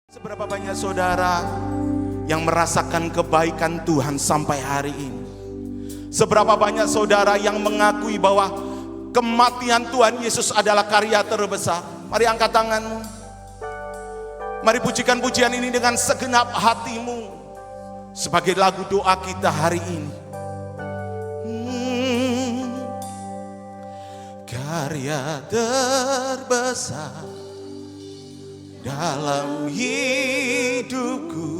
Seberapa banyak saudara yang merasakan kebaikan Tuhan sampai hari ini? Seberapa banyak saudara yang mengakui bahwa kematian Tuhan Yesus adalah karya terbesar? Mari angkat tanganmu. Mari pujikan pujian ini dengan segenap hatimu sebagai lagu doa kita hari ini. Karya terbesar dalam hidupku,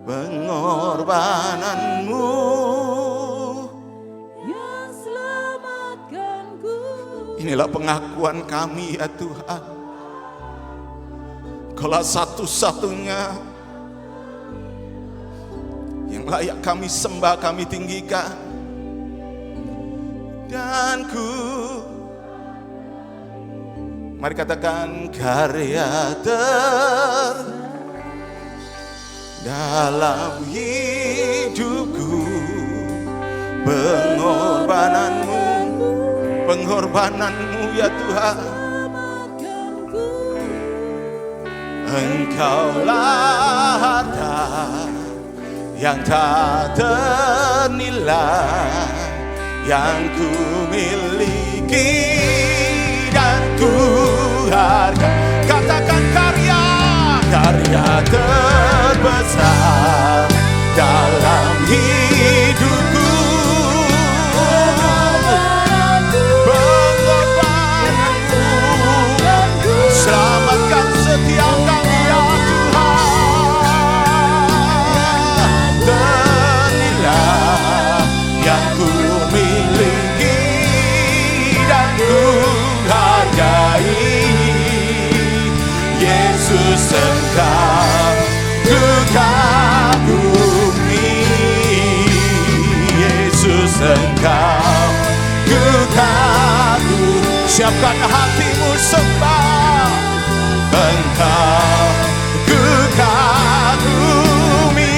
pengorbananmu yang selamatkanku. Inilah pengakuan kami ya Tuhan. Kaulah satu-satunya yang layak kami sembah, kami tinggikan. Dan mari katakan karya dalam hidupku, pengorbananmu ya Tuhan. Engkaulah harta yang tak ternilai yang ku miliki dan ku hargai. Katakan karya terbesar dalam hidupku, pengorbananmu, selamatkan setiap kami ya Tuhan. Ternilai yang ku miliki dan ku hargai. Yesus Engkau ku kagumi, Yesus Engkau ku kagumi. Siapkan hatimu sembah, Engkau ku kagumi.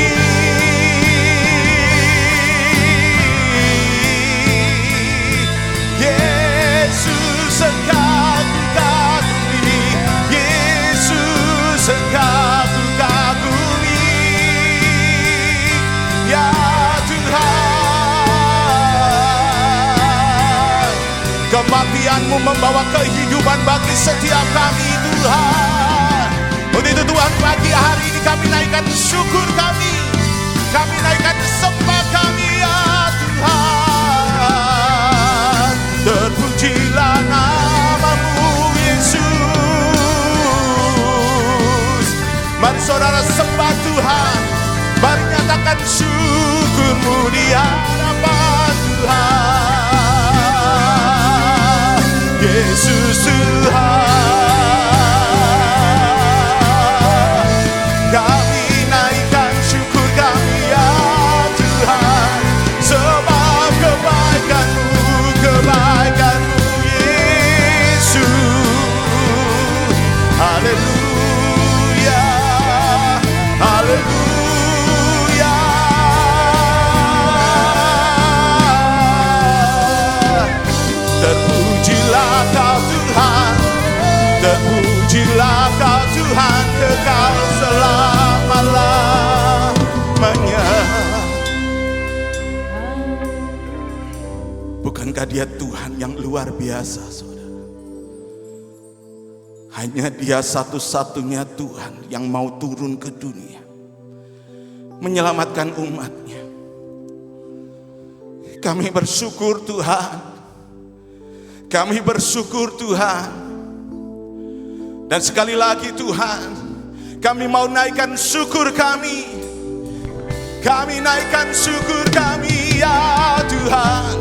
Yesus Engkau ku kagumi, Yesus Engkau ku kagumi ya Tuhan. Kematian-Mu membawa kehidupan bagi setiap kami Tuhan. Untuk itu Tuhan, pagi hari ini kami naikkan syukur kami naikkan sembah kami ya Tuhan. Terpujilah nama-Mu Yesus. Mari saudara sembah Tuhan, mari nyatakan syukur-Mu di hadapan Tuhan. Yesus Tuhan, kami naikkan syukur kami ya Tuhan, sebab kebaikan-Mu Yesus. Haleluya, haleluya. Terpujilah Kau Tuhan, terpujilah Kau Tuhan, kekal selama-lamanya. Bukankah Dia Tuhan yang luar biasa, saudara? Hanya Dia satu-satunya Tuhan yang mau turun ke dunia menyelamatkan umatnya. Kami bersyukur Tuhan, kami bersyukur Tuhan. Dan sekali lagi Tuhan, kami mau naikkan syukur kami. Kami naikkan syukur kami ya Tuhan.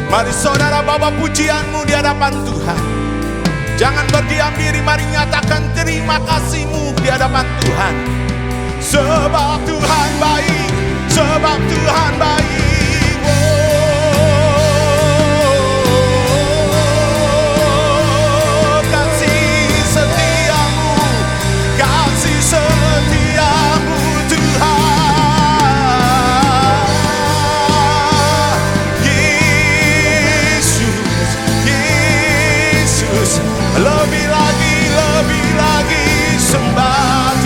Mari saudara bawa pujian-Mu di hadapan Tuhan. Jangan berdiam diri, mari nyatakan terima kasih-Mu di hadapan Tuhan. Sebab Tuhan baik, sebab Tuhan baik. Setiamu Tuhan. Yesus, Yesus, lebih lagi sembah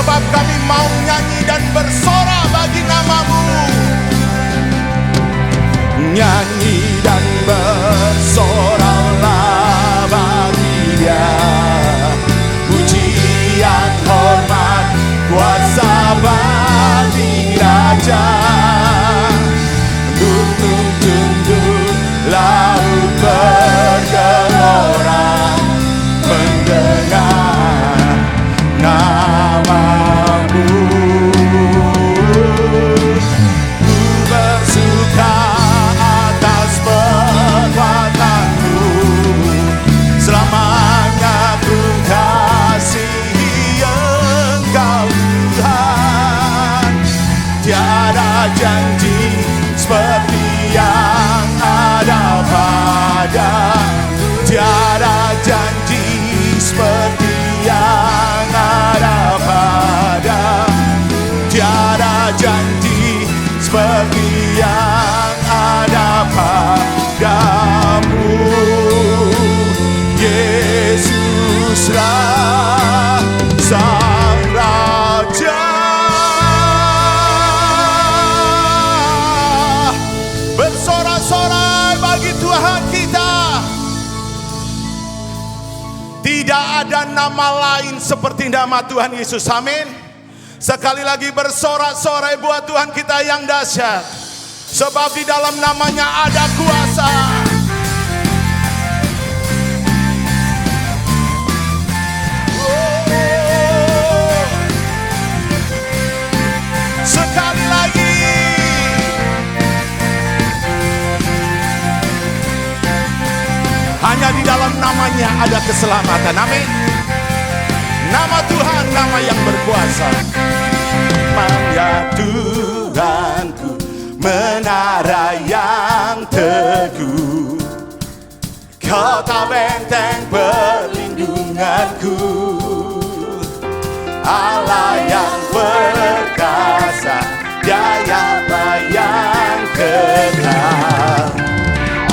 sebab kami mau nyanyi dan bersorak bagi nama-Mu. Nyanyi dan bersoraklah bagi Dia, pujian, hormat, kuasa bagi Raja. Gunung tunduk, laut bergelora mendengar nama-Mu. Ku bersuka atas perbuatan-Mu, selamanya ku kasihi Engkau Tuhan. Tiada janji seperti yang ada pada, tiada janji seperti yang ada pada, tiada janji seperti yang ada padamu. Yesuslah Sang Raja. Bersorak-sorai bagi Tuhan kita. Tidak ada nama lain seperti nama Tuhan Yesus. Amin. Sekali lagi bersorak-sorai buat Tuhan kita yang dahsyat, sebab di dalam namanya ada kuasa. Sekali lagi. Hanya di dalam namanya ada keselamatan. Amin. Nama Tuhan, nama yang berkuasa. Ya Tuhanku, menara yang teguh, kota benteng perlindunganku, Allah yang perkasa, Dia yang kekal,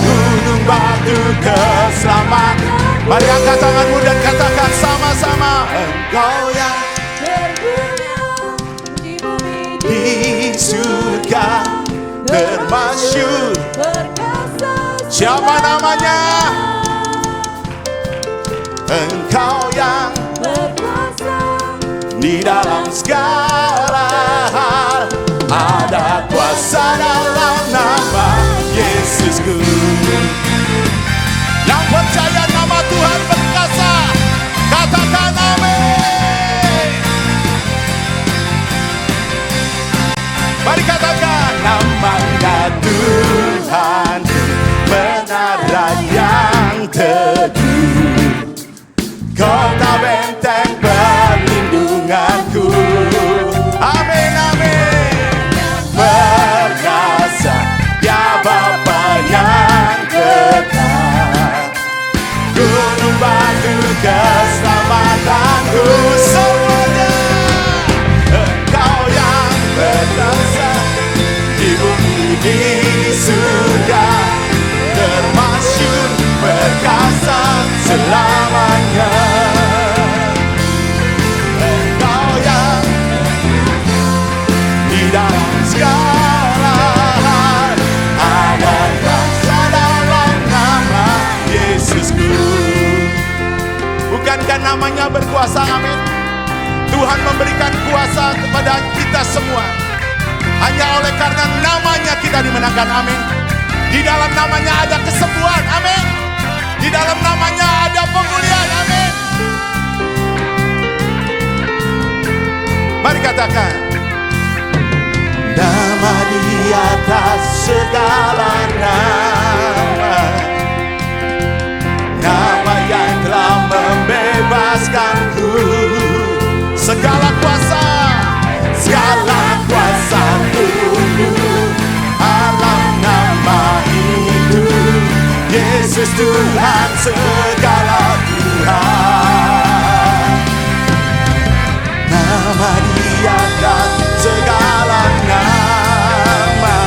gunung batu keselamatan. Mari angkat tanganmu dan katakan sama-sama, Engkau yang berguna di bumi, di surga termasyur. perkasa. Siapa namanya? Engkau yang Berkuasa di dalam segala hal, ada kuasa dalam nama Yesusku. Yang percaya nama Tuhan berkuasa, katakan amin. Mari katakan, namanya Tuhan, menara yang teguh, kota benteng perlindunganku. Amin, amin. Perkasa, Dia Bapa yang kekal, gunung batu keselamatanku semuanya. Engkau yang berkuasa di bumi di surga, termasyur perkasa selamanya. Engkau yang di dalam segala hal, ada kuasa dalam nama Yesusku. Bukankah namanya berkuasa? Amin. Tuhan memberikan kuasa kepada kita semua. Hanya oleh karena namanya kita dimenangkan. Amin. Di dalam namanya ada kesembuhan. Amin. Di dalam namanya ada pemulihan. Amin. Mari katakan, nama di atas segala nama, nama yang telah membebaskanku. Segala kuasa tunduk alam nama itu, Yesus Tuhan segala Tuhan. Nama Dia dan segala nama,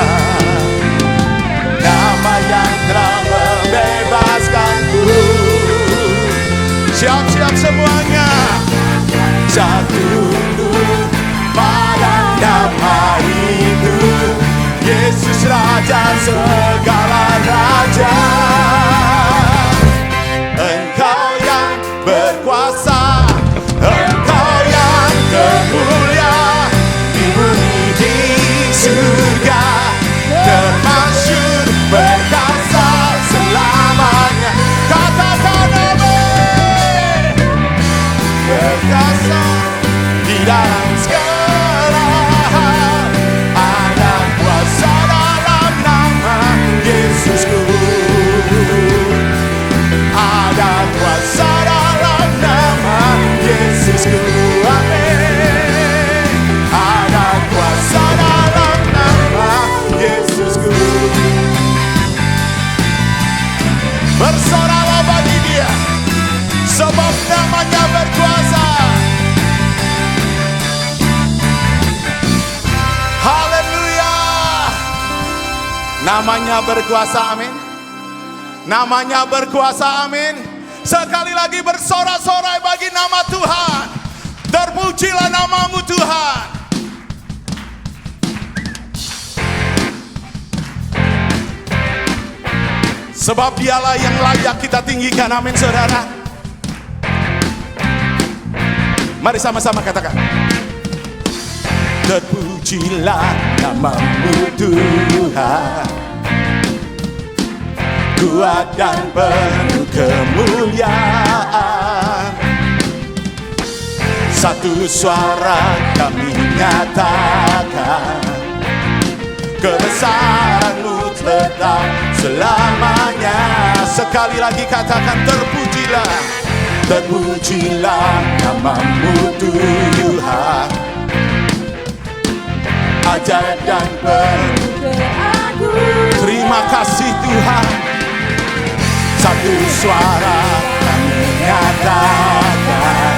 nama yang telah membebaskanku. Siap-siap semuanya, jatuh segala raja. Engkau yang berkuasa, Engkau yang termulia di bumi di surga, termasyhur perkasa selamanya. Katakan amin. Perkasa di dalam segala hal, ada kuasa dalam nama Yesusku. Ada kuasa dalam nama Yesusku. Amin. Ada kuasa dalam nama Yesusku. Bersoralah bagi Dia, sebab namanya berkuasa. Haleluya. Namanya berkuasa, amin. Namanya berkuasa, amin. Sekali lagi bersorak-sorai bagi nama Tuhan. Terpujilah namamu Tuhan. Sebab Dialah yang layak kita tinggikan, amin saudara. Mari sama-sama katakan. Terpujilah namamu Tuhan, kuat dan penuh kemuliaan. Satu suara kami nyatakan, kebesaran-Mu tetap selamanya. Sekali lagi katakan, terpujilah, terpujilah namamu Tuhan, ajaib dan penuh. Terima kasih Tuhan. Satu suara kami nyatakan,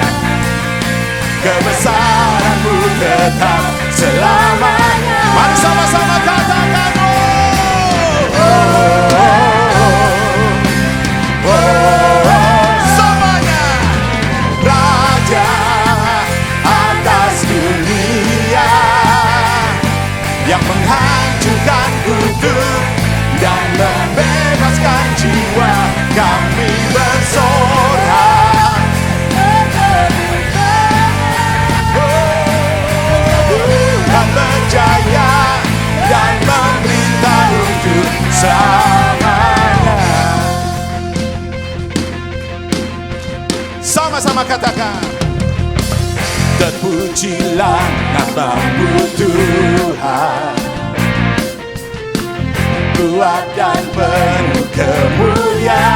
kebesaran-Mu tetap selamanya. Mari sama-sama katakan, oh, oh, oh, oh, semuanya. Raja atas dunia, yang menghancurkan kutub dan membebaskan jiwa, kami bersorak. Tuhan berjaya dan memerintah untuk selamanya. Sama-sama katakan, terpujilah namamu Tuhan, kuat dan penuh kemuliaan.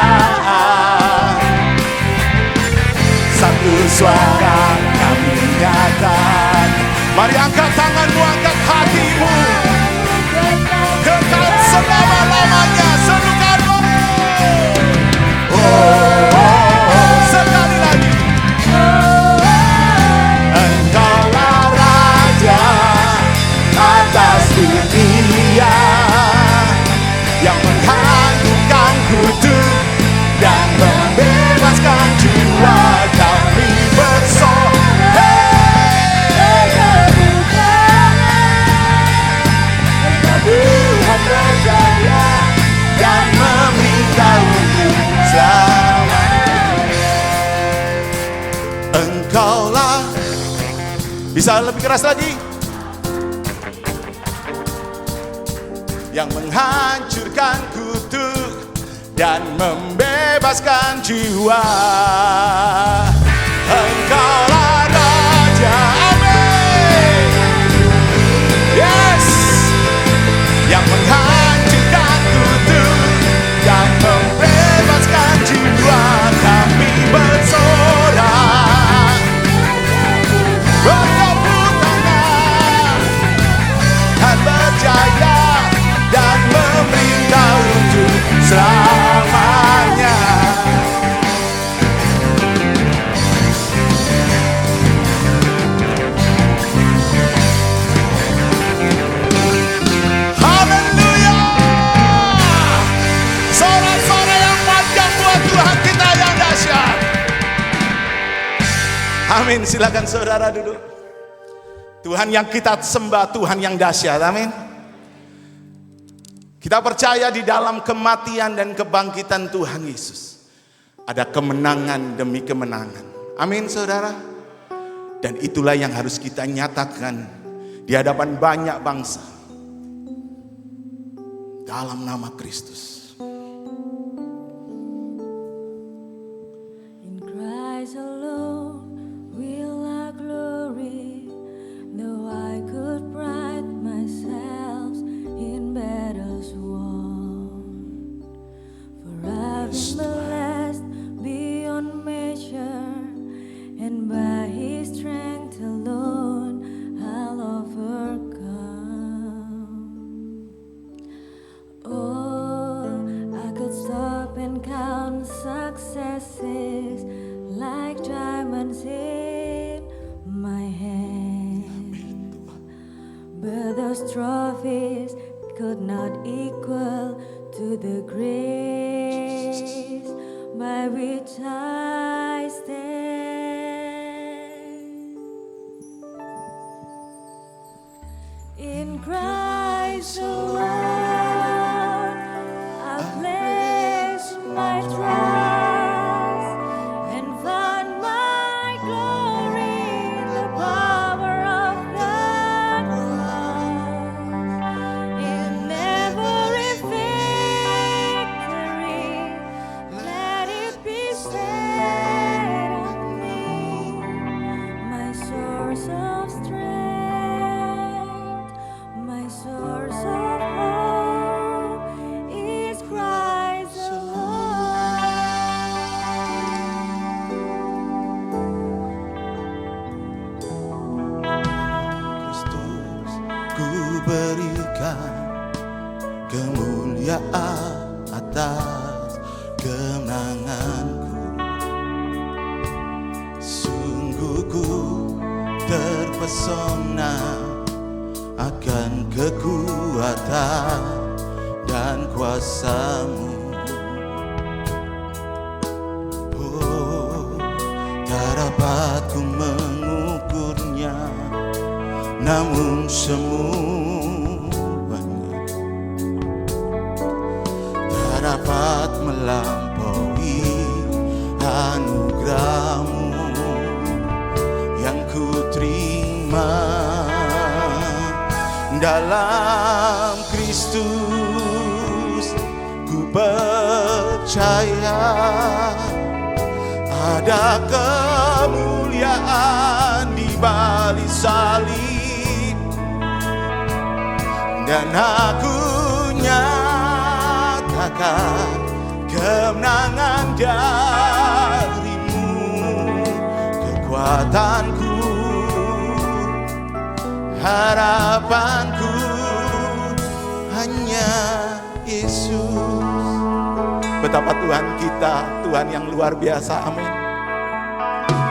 Satu suara kami nyatakan. Mari angkat tanganmu, angkat hatimu, kekal selama-lamanya. Serukan, oh, oh, oh, sekali lagi. Engkaulah Raja atas dunia, yang menghancurkan kutub dan membebaskan jiwa, kami bersorak. Tuhan berjaya dan meminta untuk selamanya. Engkaulah, bisa lebih keras lagi, yang menghancurkan kutub dan membebaskan jiwa. Engkaulah Raja, amin. Yes, yang menghancurkan kutub dan membebaskan jiwa, kami bersorak. Bertepuk tangan, Tuhan berjaya dan memerintah untuk selamanya. Haleluya. Sorak-sorai yang panjang buat Tuhan kita yang dahsyat. Amin. Silakan saudara duduk. Tuhan yang kita sembah, Tuhan yang dahsyat. Amin. Kita percaya di dalam kematian dan kebangkitan Tuhan Yesus ada kemenangan demi kemenangan. Amin saudara. Dan itulah yang harus kita nyatakan di hadapan banyak bangsa. Dalam nama Kristus. In Christ alone will I glory, though I could pride myself in battles won. For I've been blessed beyond measure, and by His strength alone I'll overcome. Oh, I could stop and count successes like diamonds in my hand, but those trophies could not equal to the grace by which I stand. In Christ alone I place my trust and find my glory in the power of the cross. In every victory, let it be said of me, my source of strength, my source of hope is Christ alone. Kristus, ku berikan kemuliaan atas kemenanganku. Sungguh ku terpesona akan kekuatan dan kuasa-Mu. Oh, tak dapat ku mengukurnya, namun semuanya tak dapat melampaui anugerah-Mu yang ku terima dalam Kristus. Ku percaya ada kemuliaan di balik salib, dan aku nyatakan kemenangan dari-Mu. Kekuatanku, harapanku hanya Yesus. Betapa Tuhan kita, Tuhan yang luar biasa. Amin.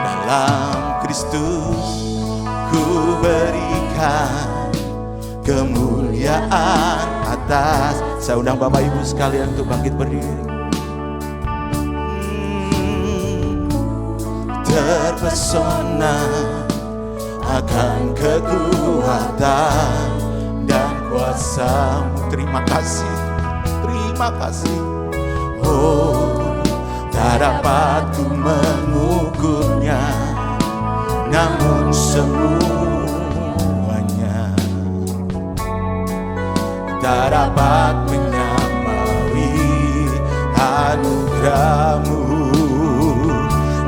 Dalam Kristus ku berikan kemuliaan atas. Saya undang Bapak Ibu sekalian untuk bangkit berdiri. Terpesona akan kekuatan dan kuasa-Mu. Terima kasih, terima kasih. Oh, tak dapat ku mengukurnya, namun semuanya tak dapat menyamai anugerah-Mu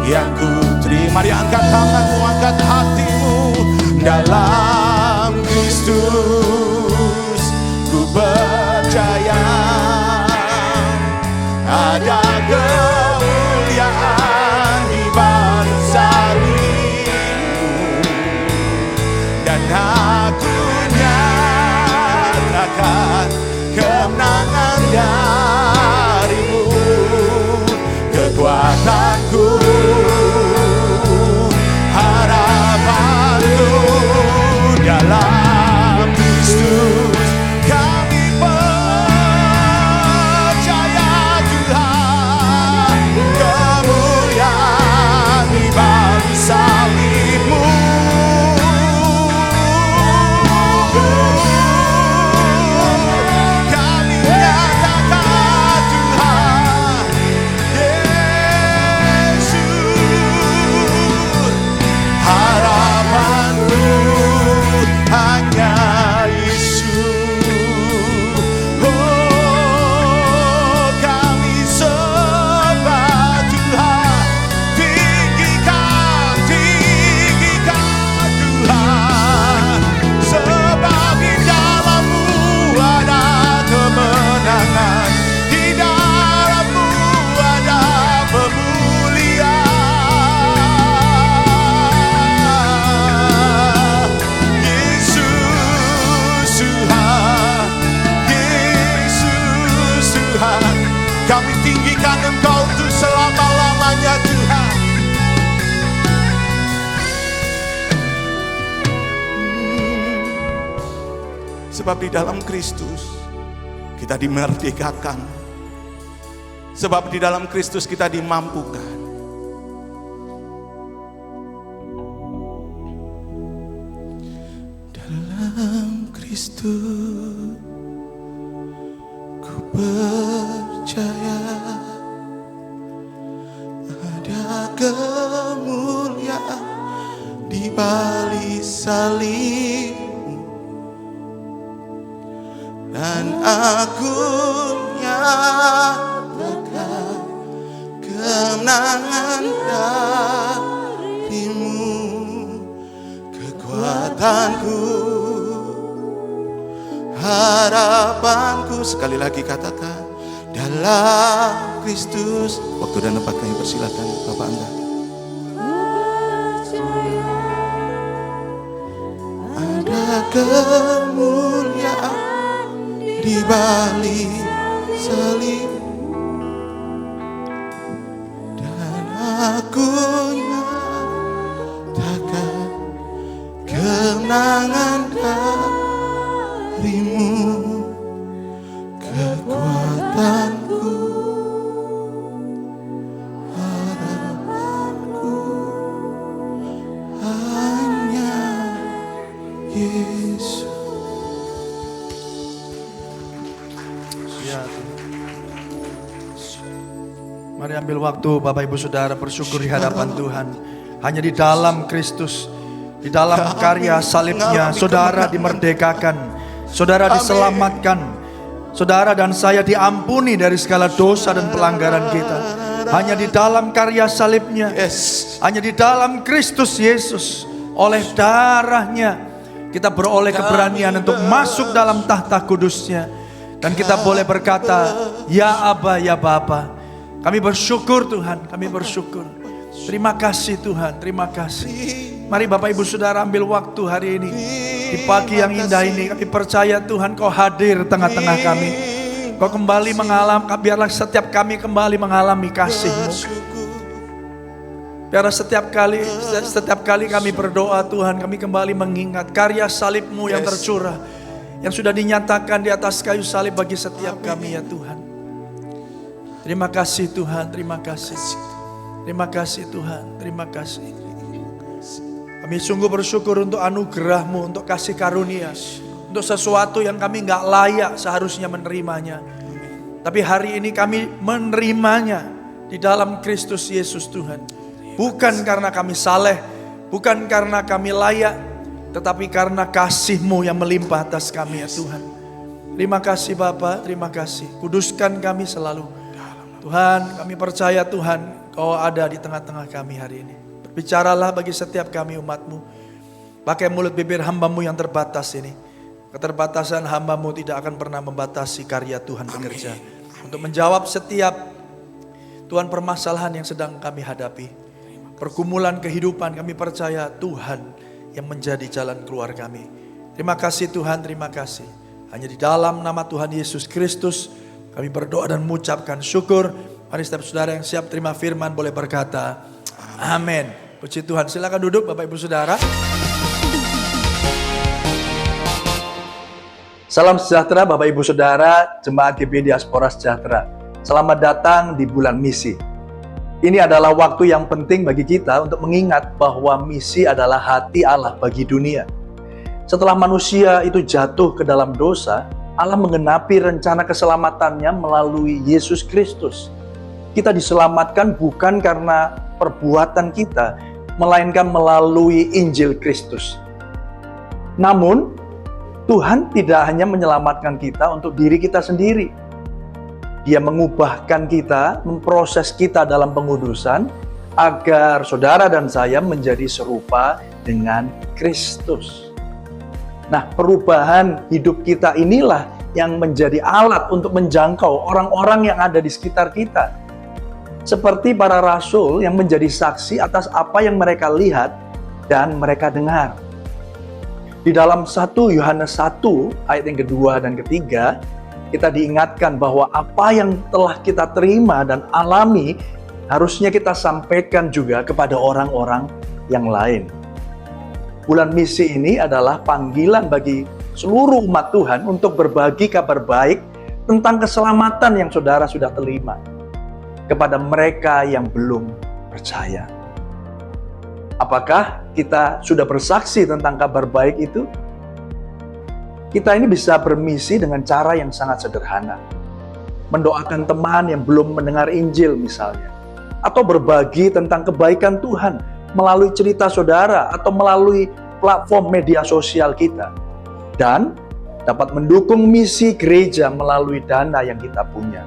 yang ku terima. Mari angkat tanganmu, angkat hatimu. Dalam Kristus ku percaya ada kemuliaan di balik salib-Mu, dan aku nyatakan kemenangan dari-Mu. Kekuatanku, harapanku dalam Kristus. Kami percaya Tuhan, kemuliaan di balik salib-Mu. Sebab di dalam Kristus kita dimerdekakan. Sebab di dalam Kristus kita dimampukan. Dalam Kristus ku percaya ada kemuliaan di balik salibmu, dan aku nyatakan kemenangan darimu. Kekuatanku, harapanku, sekali lagi katakan, dalam Kristus. Waktu dan tempat kami persilakan Bapak Anda. Ada kemuliaan di balik salib, dan aku nyatakan kemenangan darimu. Kekuatanku, harapanku hanya Yesus. Ya, mari ambil waktu Bapak Ibu Saudara bersyukur di hadapan Tuhan. Hanya di dalam Kristus, di dalam karya salibnya, saudara dimerdekakan, saudara diselamatkan. Saudara dan saya diampuni dari segala dosa dan pelanggaran kita. Hanya di dalam karya salibnya, hanya di dalam Kristus Yesus, oleh darahnya kita beroleh keberanian untuk masuk dalam tahta kudusnya. Dan kita boleh berkata, ya Aba, ya Bapa. Kami bersyukur Tuhan, kami bersyukur. Terima kasih Tuhan, terima kasih. Mari Bapak Ibu Saudara ambil waktu hari ini. Di pagi yang indah ini kami percaya Tuhan Kau hadir tengah-tengah kami. Kau kembali mengalami, biarlah setiap kami kembali mengalami kasih-Mu. Biarlah setiap kali kami berdoa Tuhan, kami kembali mengingat karya salib-Mu yang tercurah, yang sudah dinyatakan di atas kayu salib bagi setiap kami ya Tuhan. Terima kasih Tuhan, terima kasih. Terima kasih Tuhan, terima kasih. Kami sungguh bersyukur untuk anugerah-Mu, untuk kasih karunia, untuk sesuatu yang kami gak layak seharusnya menerimanya. Tapi hari ini kami menerimanya di dalam Kristus Yesus Tuhan. Bukan karena kami saleh, bukan karena kami layak, tetapi karena kasih-Mu yang melimpah atas kami ya Tuhan. Terima kasih Bapa, terima kasih. Kuduskan kami selalu. Tuhan, kami percaya Tuhan, Kau ada di tengah-tengah kami hari ini. Bicaralah bagi setiap kami umat-Mu. Pakai mulut bibir hamba-Mu yang terbatas ini. Keterbatasan hamba-Mu tidak akan pernah membatasi karya Tuhan bekerja. Untuk menjawab setiap Tuhan permasalahan yang sedang kami hadapi. Pergumulan kehidupan, kami percaya Tuhan yang menjadi jalan keluar kami. Terima kasih Tuhan, terima kasih. Hanya di dalam nama Tuhan Yesus Kristus kami berdoa dan mengucapkan syukur. Mari setiap saudara yang siap terima firman boleh berkata amin. Puji Tuhan. Silakan duduk Bapak Ibu Saudara. Salam sejahtera Bapak Ibu Saudara, Jemaat GBI Diaspora Sejahtera. Selamat datang di bulan misi. Ini adalah waktu yang penting bagi kita untuk mengingat bahwa misi adalah hati Allah bagi dunia. Setelah manusia itu jatuh ke dalam dosa, Allah menggenapi rencana keselamatannya melalui Yesus Kristus. Kita diselamatkan bukan karena perbuatan kita, melainkan melalui Injil Kristus. Namun, Tuhan tidak hanya menyelamatkan kita untuk diri kita sendiri. Dia mengubahkan kita, memproses kita dalam pengudusan, agar saudara dan saya menjadi serupa dengan Kristus. Nah, perubahan hidup kita inilah yang menjadi alat untuk menjangkau orang-orang yang ada di sekitar kita. Seperti para rasul yang menjadi saksi atas apa yang mereka lihat dan mereka dengar. Di dalam 1 Yohanes 1 ayat yang kedua dan ketiga, kita diingatkan bahwa apa yang telah kita terima dan alami harusnya kita sampaikan juga kepada orang-orang yang lain. Bulan misi ini adalah panggilan bagi seluruh umat Tuhan untuk berbagi kabar baik tentang keselamatan yang saudara sudah terima kepada mereka yang belum percaya. Apakah kita sudah bersaksi tentang kabar baik itu? Kita ini bisa bermisi dengan cara yang sangat sederhana. Mendoakan teman yang belum mendengar Injil misalnya. Atau berbagi tentang kebaikan Tuhan melalui cerita saudara atau melalui platform media sosial kita. Dan dapat mendukung misi gereja melalui dana yang kita punya.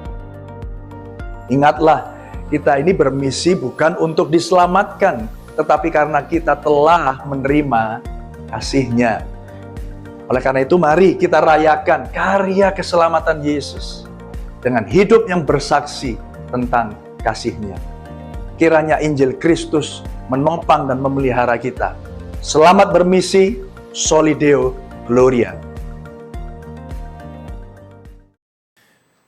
Ingatlah, kita ini bermisi bukan untuk diselamatkan, tetapi karena kita telah menerima kasih-Nya. Oleh karena itu, mari kita rayakan karya keselamatan Yesus dengan hidup yang bersaksi tentang kasih-Nya. Kiranya Injil Kristus menopang dan memelihara kita. Selamat bermisi, Soli Deo Gloria.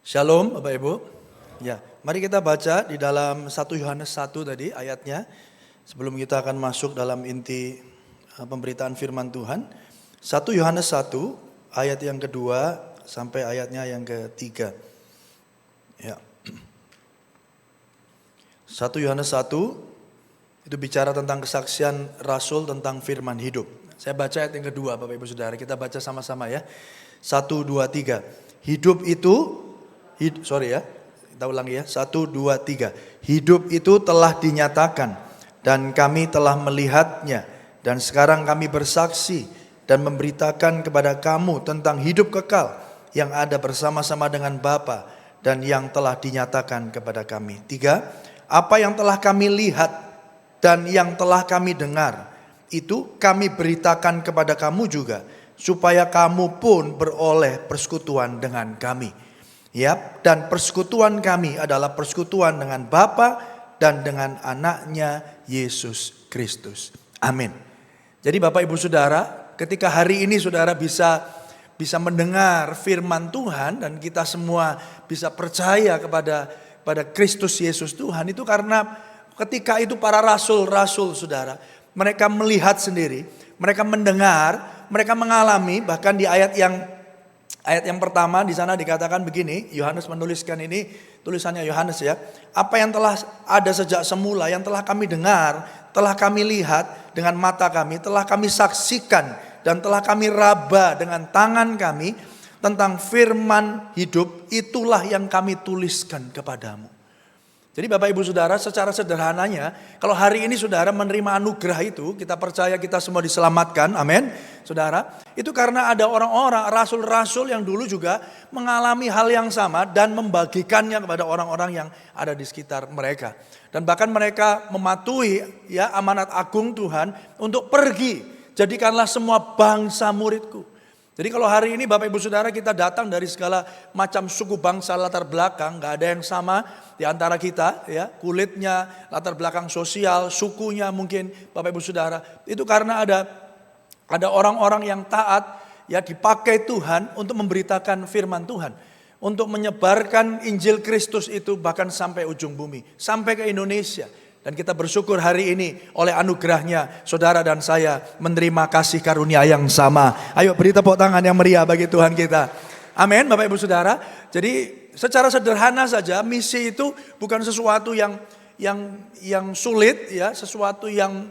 Shalom Bapak Ibu. Ya, mari kita baca di dalam 1 Yohanes 1 tadi ayatnya. Sebelum kita akan masuk dalam inti pemberitaan firman Tuhan. 1 Yohanes 1 ayat yang kedua sampai ayatnya yang ketiga. Ya. 1 Yohanes 1 itu bicara tentang kesaksian Rasul tentang firman hidup. Saya baca ayat yang kedua Bapak Ibu Saudara, kita baca sama-sama ya. 1, 2, 3. Hidup itu, kita ulangi ya. 1, 2, 3. Hidup itu telah dinyatakan dan kami telah melihatnya. Dan sekarang kami bersaksi dan memberitakan kepada kamu tentang hidup kekal yang ada bersama-sama dengan Bapa dan yang telah dinyatakan kepada kami. 3. Apa yang telah kami lihat dan yang telah kami dengar, itu kami beritakan kepada kamu juga, supaya kamu pun beroleh persekutuan dengan kami. Ya, dan persekutuan kami adalah persekutuan dengan Bapa dan dengan anaknya Yesus Kristus. Amin. Jadi Bapak Ibu Saudara, ketika hari ini saudara bisa mendengar firman Tuhan dan kita semua bisa percaya kepada Kristus Yesus Tuhan, itu karena ketika itu para rasul-rasul saudara, mereka melihat sendiri, mereka mendengar, mereka mengalami. Bahkan di ayat yang pertama di sana dikatakan begini, Yohanes menuliskan ini, tulisannya Yohanes ya. Apa yang telah ada sejak semula, yang telah kami dengar, telah kami lihat dengan mata kami, telah kami saksikan dan telah kami raba dengan tangan kami tentang firman hidup, itulah yang kami tuliskan kepadamu. Jadi Bapak Ibu Saudara, secara sederhananya, kalau hari ini saudara menerima anugerah itu, kita percaya kita semua diselamatkan, amin. Saudara, itu karena ada orang-orang, rasul-rasul yang dulu juga mengalami hal yang sama dan membagikannya kepada orang-orang yang ada di sekitar mereka. Dan bahkan mereka mematuhi ya amanat agung Tuhan untuk pergi, jadikanlah semua bangsa muridku. Jadi kalau hari ini Bapak Ibu Saudara kita datang dari segala macam suku bangsa latar belakang, gak ada yang sama di antara kita ya, kulitnya, latar belakang sosial, sukunya mungkin Bapak Ibu Saudara. Itu karena ada orang-orang yang taat ya dipakai Tuhan untuk memberitakan firman Tuhan. Untuk menyebarkan Injil Kristus itu bahkan sampai ujung bumi, sampai ke Indonesia. Dan kita bersyukur hari ini oleh anugerahnya saudara dan saya menerima kasih karunia yang sama. Ayo beri tepuk tangan yang meriah bagi Tuhan kita. Amin Bapak Ibu Saudara. Jadi secara sederhana saja misi itu bukan sesuatu yang sulit ya, sesuatu yang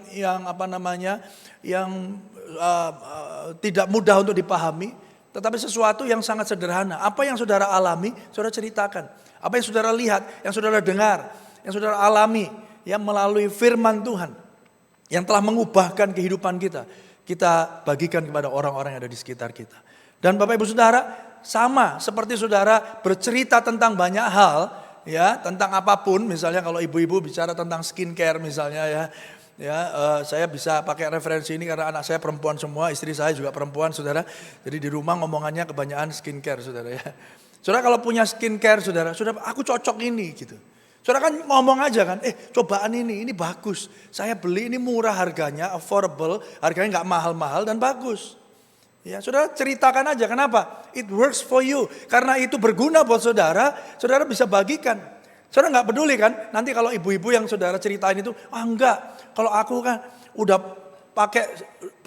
tidak mudah untuk dipahami, tetapi sesuatu yang sangat sederhana. Apa yang saudara alami, saudara ceritakan. Apa yang saudara lihat, yang saudara dengar, yang saudara alami ya melalui firman Tuhan yang telah mengubahkan kehidupan kita, kita bagikan kepada orang-orang yang ada di sekitar kita. Dan Bapak Ibu Saudara, sama seperti saudara bercerita tentang banyak hal ya, tentang apapun, misalnya kalau ibu-ibu bicara tentang skincare misalnya ya, saya bisa pakai referensi ini karena anak saya perempuan semua, istri saya juga perempuan saudara. Jadi di rumah ngomongannya kebanyakan skincare saudara ya. Saudara kalau punya skincare saudara, aku cocok ini gitu. Saudara kan ngomong aja kan, cobaan ini bagus. Saya beli ini murah harganya, affordable, harganya nggak mahal-mahal dan bagus. Ya, saudara ceritakan aja kenapa? It works for you. Karena itu berguna buat saudara, saudara bisa bagikan. Saudara nggak peduli kan? Nanti kalau ibu-ibu yang saudara ceritain itu, enggak. Kalau aku kan udah pakai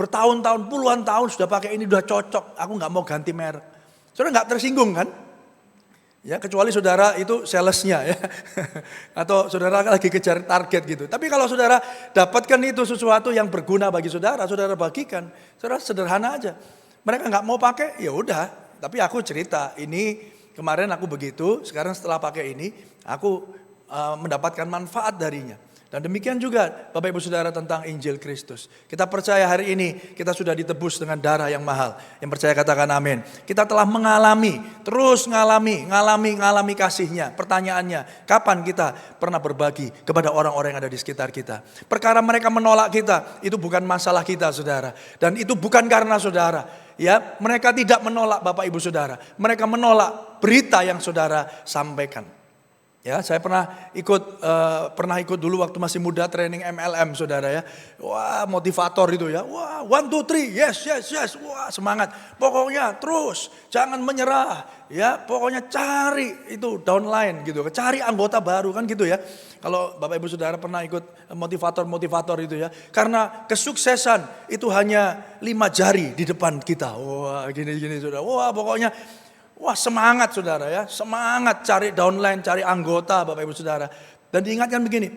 bertahun-tahun, puluhan tahun sudah pakai ini, udah cocok, aku nggak mau ganti merek. Saudara nggak tersinggung kan? Ya, kecuali saudara itu salesnya ya. Atau saudara lagi kejar target gitu. Tapi kalau saudara dapatkan itu sesuatu yang berguna bagi saudara, saudara bagikan. Saudara sederhana aja. Mereka nggak mau pakai, ya udah. Tapi aku cerita, ini kemarin aku begitu, sekarang setelah pakai ini, aku mendapatkan manfaat darinya. Dan demikian juga Bapak Ibu Saudara tentang Injil Kristus. Kita percaya hari ini kita sudah ditebus dengan darah yang mahal. Yang percaya katakan amin. Kita telah mengalami, terus ngalami kasihnya. Pertanyaannya, kapan kita pernah berbagi kepada orang-orang yang ada di sekitar kita? Perkara mereka menolak kita, itu bukan masalah kita saudara. Dan itu bukan karena saudara. Ya, mereka tidak menolak Bapak Ibu Saudara. Mereka menolak berita yang saudara sampaikan. Ya, saya pernah ikut dulu waktu masih muda training MLM saudara ya. Wah, motivator itu ya. Wah, 1, 2, 3, yes. Wah, semangat. Pokoknya terus, jangan menyerah. Ya, pokoknya cari itu downline gitu. Cari anggota baru kan gitu ya. Kalau Bapak Ibu Saudara pernah ikut motivator itu ya. Karena kesuksesan itu hanya 5 jari di depan kita. Wah, gini saudara. Wah, pokoknya wah semangat saudara ya, semangat cari downline, cari anggota Bapak Ibu Saudara. Dan diingatkan begini,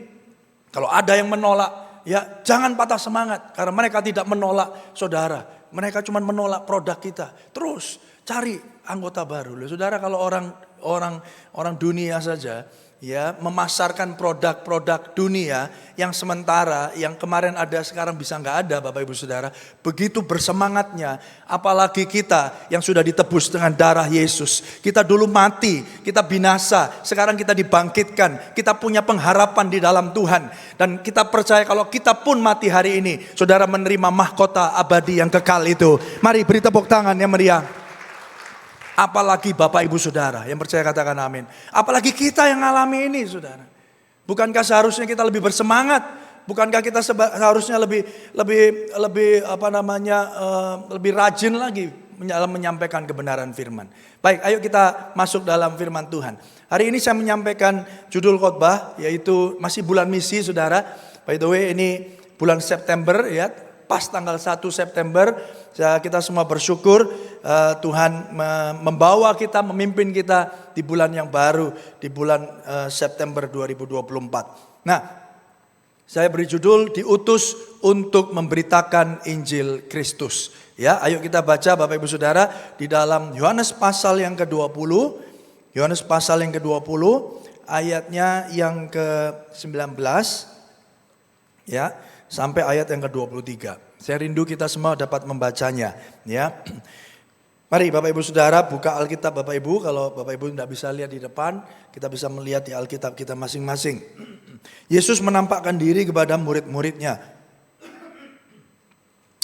kalau ada yang menolak ya jangan patah semangat. Karena mereka tidak menolak saudara, mereka cuma menolak produk kita. Terus cari anggota baru. Loh, saudara kalau orang dunia saja ya memasarkan produk-produk dunia yang sementara, yang kemarin ada sekarang bisa nggak ada Bapak Ibu Saudara. Begitu bersemangatnya, apalagi kita yang sudah ditebus dengan darah Yesus. Kita dulu mati, kita binasa, sekarang kita dibangkitkan. Kita punya pengharapan di dalam Tuhan. Dan kita percaya kalau kita pun mati hari ini, saudara menerima mahkota abadi yang kekal itu. Mari beri tepuk tangan yang meriah. Apalagi Bapak Ibu Saudara yang percaya katakan amin. Apalagi kita yang ngalami ini saudara. Bukankah seharusnya kita lebih bersemangat? Bukankah kita seharusnya lebih lebih rajin lagi menyampaikan kebenaran firman. Baik, ayo kita masuk dalam firman Tuhan. Hari ini saya menyampaikan judul khotbah yaitu masih bulan misi saudara. By the way ini bulan September ya. Pas tanggal 1 September kita semua bersyukur Tuhan membawa kita, memimpin kita di bulan yang baru, di bulan September 2024. Nah, saya beri judul diutus untuk memberitakan Injil Kristus. Ya, ayo kita baca Bapak Ibu Saudara di dalam Yohanes pasal yang ke-20. Yohanes pasal yang ke-20 ayatnya yang ke-19 ya. Sampai ayat yang ke-23. Saya rindu kita semua dapat membacanya. Ya. Mari Bapak Ibu Saudara buka Alkitab Bapak Ibu. Kalau Bapak Ibu tidak bisa lihat di depan, kita bisa melihat di Alkitab kita masing-masing. Yesus menampakkan diri kepada murid-muridnya.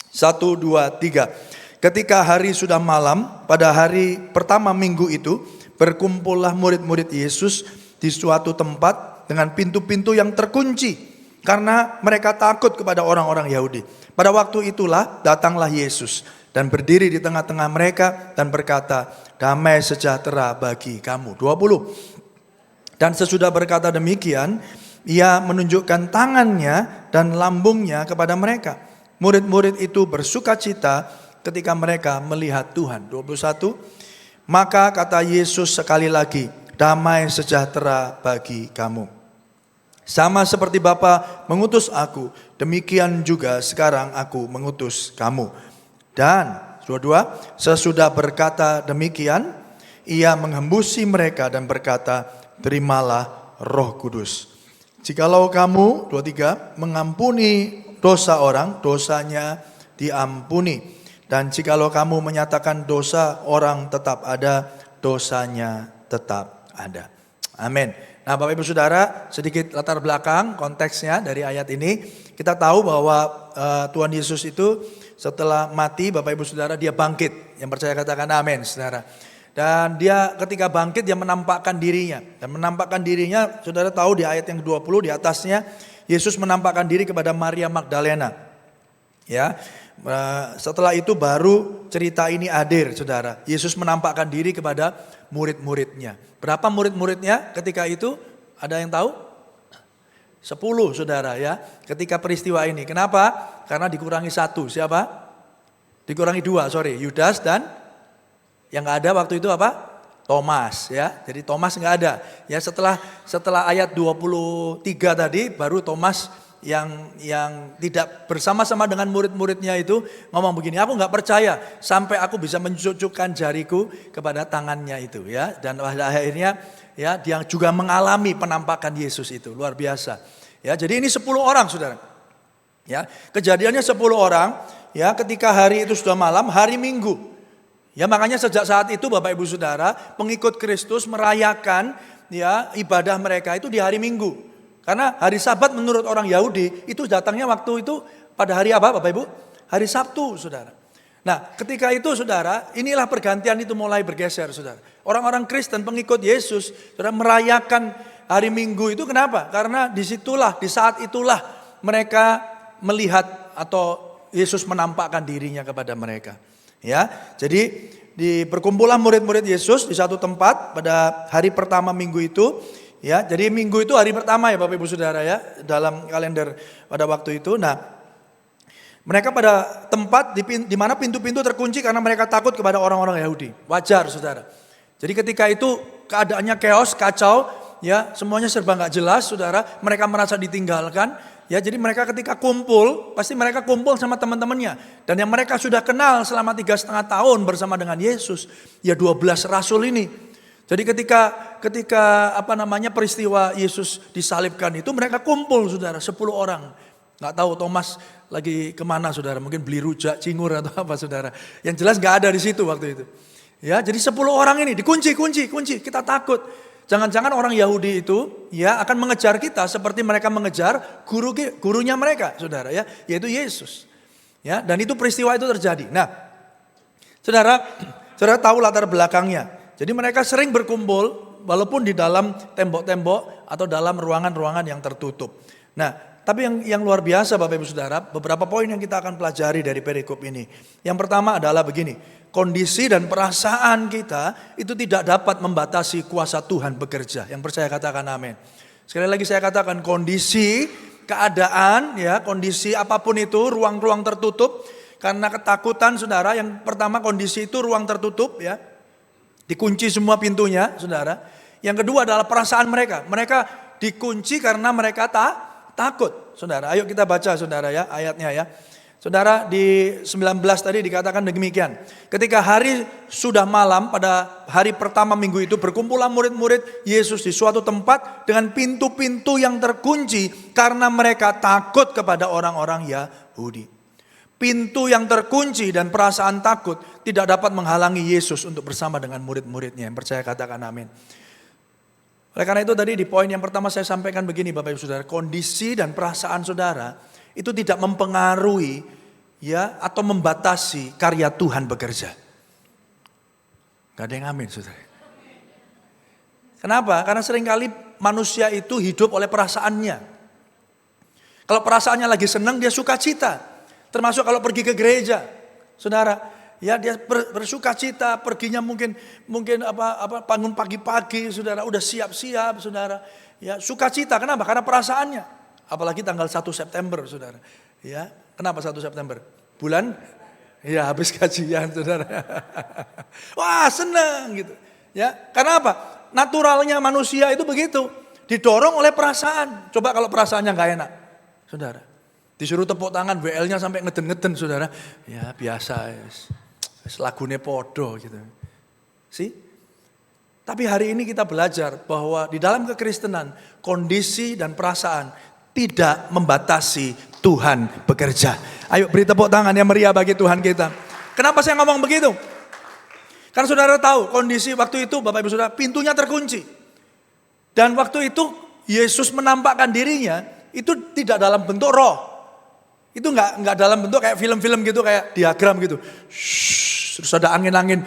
1, 2, 3. Ketika hari sudah malam, pada hari pertama minggu itu, berkumpullah murid-murid Yesus di suatu tempat dengan pintu-pintu yang terkunci. Karena mereka takut kepada orang-orang Yahudi. Pada waktu itulah datanglah Yesus dan berdiri di tengah-tengah mereka dan berkata, damai sejahtera bagi kamu. 20. Dan sesudah berkata demikian, ia menunjukkan tangannya dan lambungnya kepada mereka. Murid-murid itu bersukacita ketika mereka melihat Tuhan. 21. Maka kata Yesus sekali lagi, damai sejahtera bagi kamu. Sama seperti Bapa mengutus aku, demikian juga sekarang aku mengutus kamu. Dan sesudah berkata demikian, ia menghembusi mereka dan berkata, terimalah Roh Kudus. Jikalau kamu, 23, mengampuni dosa orang, dosanya diampuni. Dan jikalau kamu menyatakan dosa orang tetap ada, dosanya tetap ada. Amin. Nah Bapak Ibu Saudara, sedikit latar belakang konteksnya dari ayat ini. Kita tahu bahwa Tuhan Yesus itu setelah mati Bapak Ibu Saudara dia bangkit. Yang percaya katakan amin saudara. Dan dia ketika bangkit dia menampakkan dirinya. Dan menampakkan dirinya saudara tahu di ayat yang 20 di atasnya. Yesus menampakkan diri kepada Maria Magdalena. Ya, setelah itu baru cerita ini hadir saudara. Yesus menampakkan diri kepada murid-muridnya. Berapa murid-muridnya ketika itu? Ada yang tahu? 10 saudara ya. Ketika peristiwa ini. Kenapa? Karena dikurangi 1. Siapa? Dikurangi 2, Yudas dan yang nggak ada waktu itu apa? Thomas ya. Jadi Thomas nggak ada. Ya setelah ayat 23 tadi baru Thomas yang tidak bersama-sama dengan murid-muridnya itu ngomong begini, aku nggak percaya sampai aku bisa mencucukkan jariku kepada tangannya itu ya. Dan akhirnya ya dia juga mengalami penampakan Yesus itu, luar biasa. Ya, jadi ini 10 orang saudara. Ya, kejadiannya 10 orang ya ketika hari itu sudah malam, hari Minggu. Ya makanya sejak saat itu Bapak Ibu Saudara, pengikut Kristus merayakan ya ibadah mereka itu di hari Minggu. Karena hari Sabat menurut orang Yahudi itu datangnya waktu itu pada hari apa Bapak Ibu? Hari Sabtu Saudara. Nah ketika itu Saudara, inilah pergantian itu mulai bergeser Saudara. Orang-orang Kristen pengikut Yesus Saudara merayakan hari Minggu itu kenapa? Karena di saat itulah mereka melihat atau Yesus menampakkan dirinya kepada mereka. Ya, jadi di perkumpulan murid-murid Yesus di satu tempat pada hari pertama minggu itu, ya, jadi minggu itu hari pertama ya Bapak Ibu Saudara ya dalam kalender pada waktu itu. Nah, mereka pada tempat di mana pintu-pintu terkunci karena mereka takut kepada orang-orang Yahudi. Wajar Saudara. Jadi ketika itu keadaannya chaos, kacau, ya semuanya serba nggak jelas Saudara. Mereka merasa ditinggalkan. Ya, jadi mereka ketika kumpul, pasti mereka kumpul sama teman-temannya. Dan yang mereka sudah kenal selama 3,5 tahun bersama dengan Yesus, ya 12 rasul ini. Jadi ketika peristiwa Yesus disalibkan itu mereka kumpul Saudara, 10 orang. Nggak tahu Thomas lagi kemana Saudara, mungkin beli rujak cingur atau apa Saudara. Yang jelas nggak ada di situ waktu itu. Ya, jadi 10 orang ini dikunci, kita takut. Jangan-jangan orang Yahudi itu ya akan mengejar kita seperti mereka mengejar gurunya mereka, Saudara ya, yaitu Yesus. Ya, dan itu peristiwa itu terjadi. Nah, Saudara tahu latar belakangnya. Jadi mereka sering berkumpul walaupun di dalam tembok-tembok atau dalam ruangan-ruangan yang tertutup. Nah, tapi yang luar biasa Bapak Ibu Saudara, beberapa poin yang kita akan pelajari dari perikop ini. Yang pertama adalah begini. Kondisi dan perasaan kita itu tidak dapat membatasi kuasa Tuhan bekerja. Yang percaya katakan amin. Sekali lagi saya katakan kondisi, keadaan, ya kondisi apapun itu, ruang-ruang tertutup. Karena ketakutan Saudara, yang pertama kondisi itu ruang tertutup ya. Dikunci semua pintunya Saudara. Yang kedua adalah perasaan mereka. Mereka dikunci karena mereka takut Saudara. Ayo kita baca Saudara ya ayatnya ya. Saudara di 19 tadi dikatakan demikian. Ketika hari sudah malam pada hari pertama minggu itu berkumpullah murid-murid Yesus di suatu tempat dengan pintu-pintu yang terkunci karena mereka takut kepada orang-orang Yahudi. Pintu yang terkunci dan perasaan takut tidak dapat menghalangi Yesus untuk bersama dengan murid-muridnya. Yang percaya katakan amin. Oleh karena itu tadi di poin yang pertama saya sampaikan begini Bapak Ibu Saudara. Kondisi dan perasaan saudara itu tidak mempengaruhi ya atau membatasi karya Tuhan bekerja. Gak ada yang amin Saudara. Kenapa? Karena seringkali manusia itu hidup oleh perasaannya. Kalau perasaannya lagi senang dia sukacita. Termasuk kalau pergi ke gereja. Saudara, ya dia bersukacita, perginya mungkin bangun pagi-pagi Saudara, udah siap-siap Saudara. Ya, sukacita. Kenapa? Karena perasaannya. Apalagi tanggal 1 September Saudara. Ya, kenapa 1 September? Bulan ya habis kajian Saudara. Wah, senang gitu. Ya, karena apa? Naturalnya manusia itu begitu. Didorong oleh perasaan. Coba kalau perasaannya enggak enak. Saudara. Disuruh tepuk tangan WL-nya sampai ngeden-ngeden Saudara. Ya, biasa ya. Lagune podo gitu. See? Tapi hari ini kita belajar bahwa di dalam kekristenan kondisi dan perasaan tidak membatasi Tuhan bekerja. Ayo beri tepuk tangan yang meriah bagi Tuhan kita. Kenapa saya ngomong begitu? Karena Saudara tahu kondisi waktu itu Bapak Ibu Saudara pintunya terkunci. Dan waktu itu Yesus menampakkan dirinya itu tidak dalam bentuk roh. Itu enggak dalam bentuk kayak film-film gitu, kayak diagram gitu. Terus ada angin-angin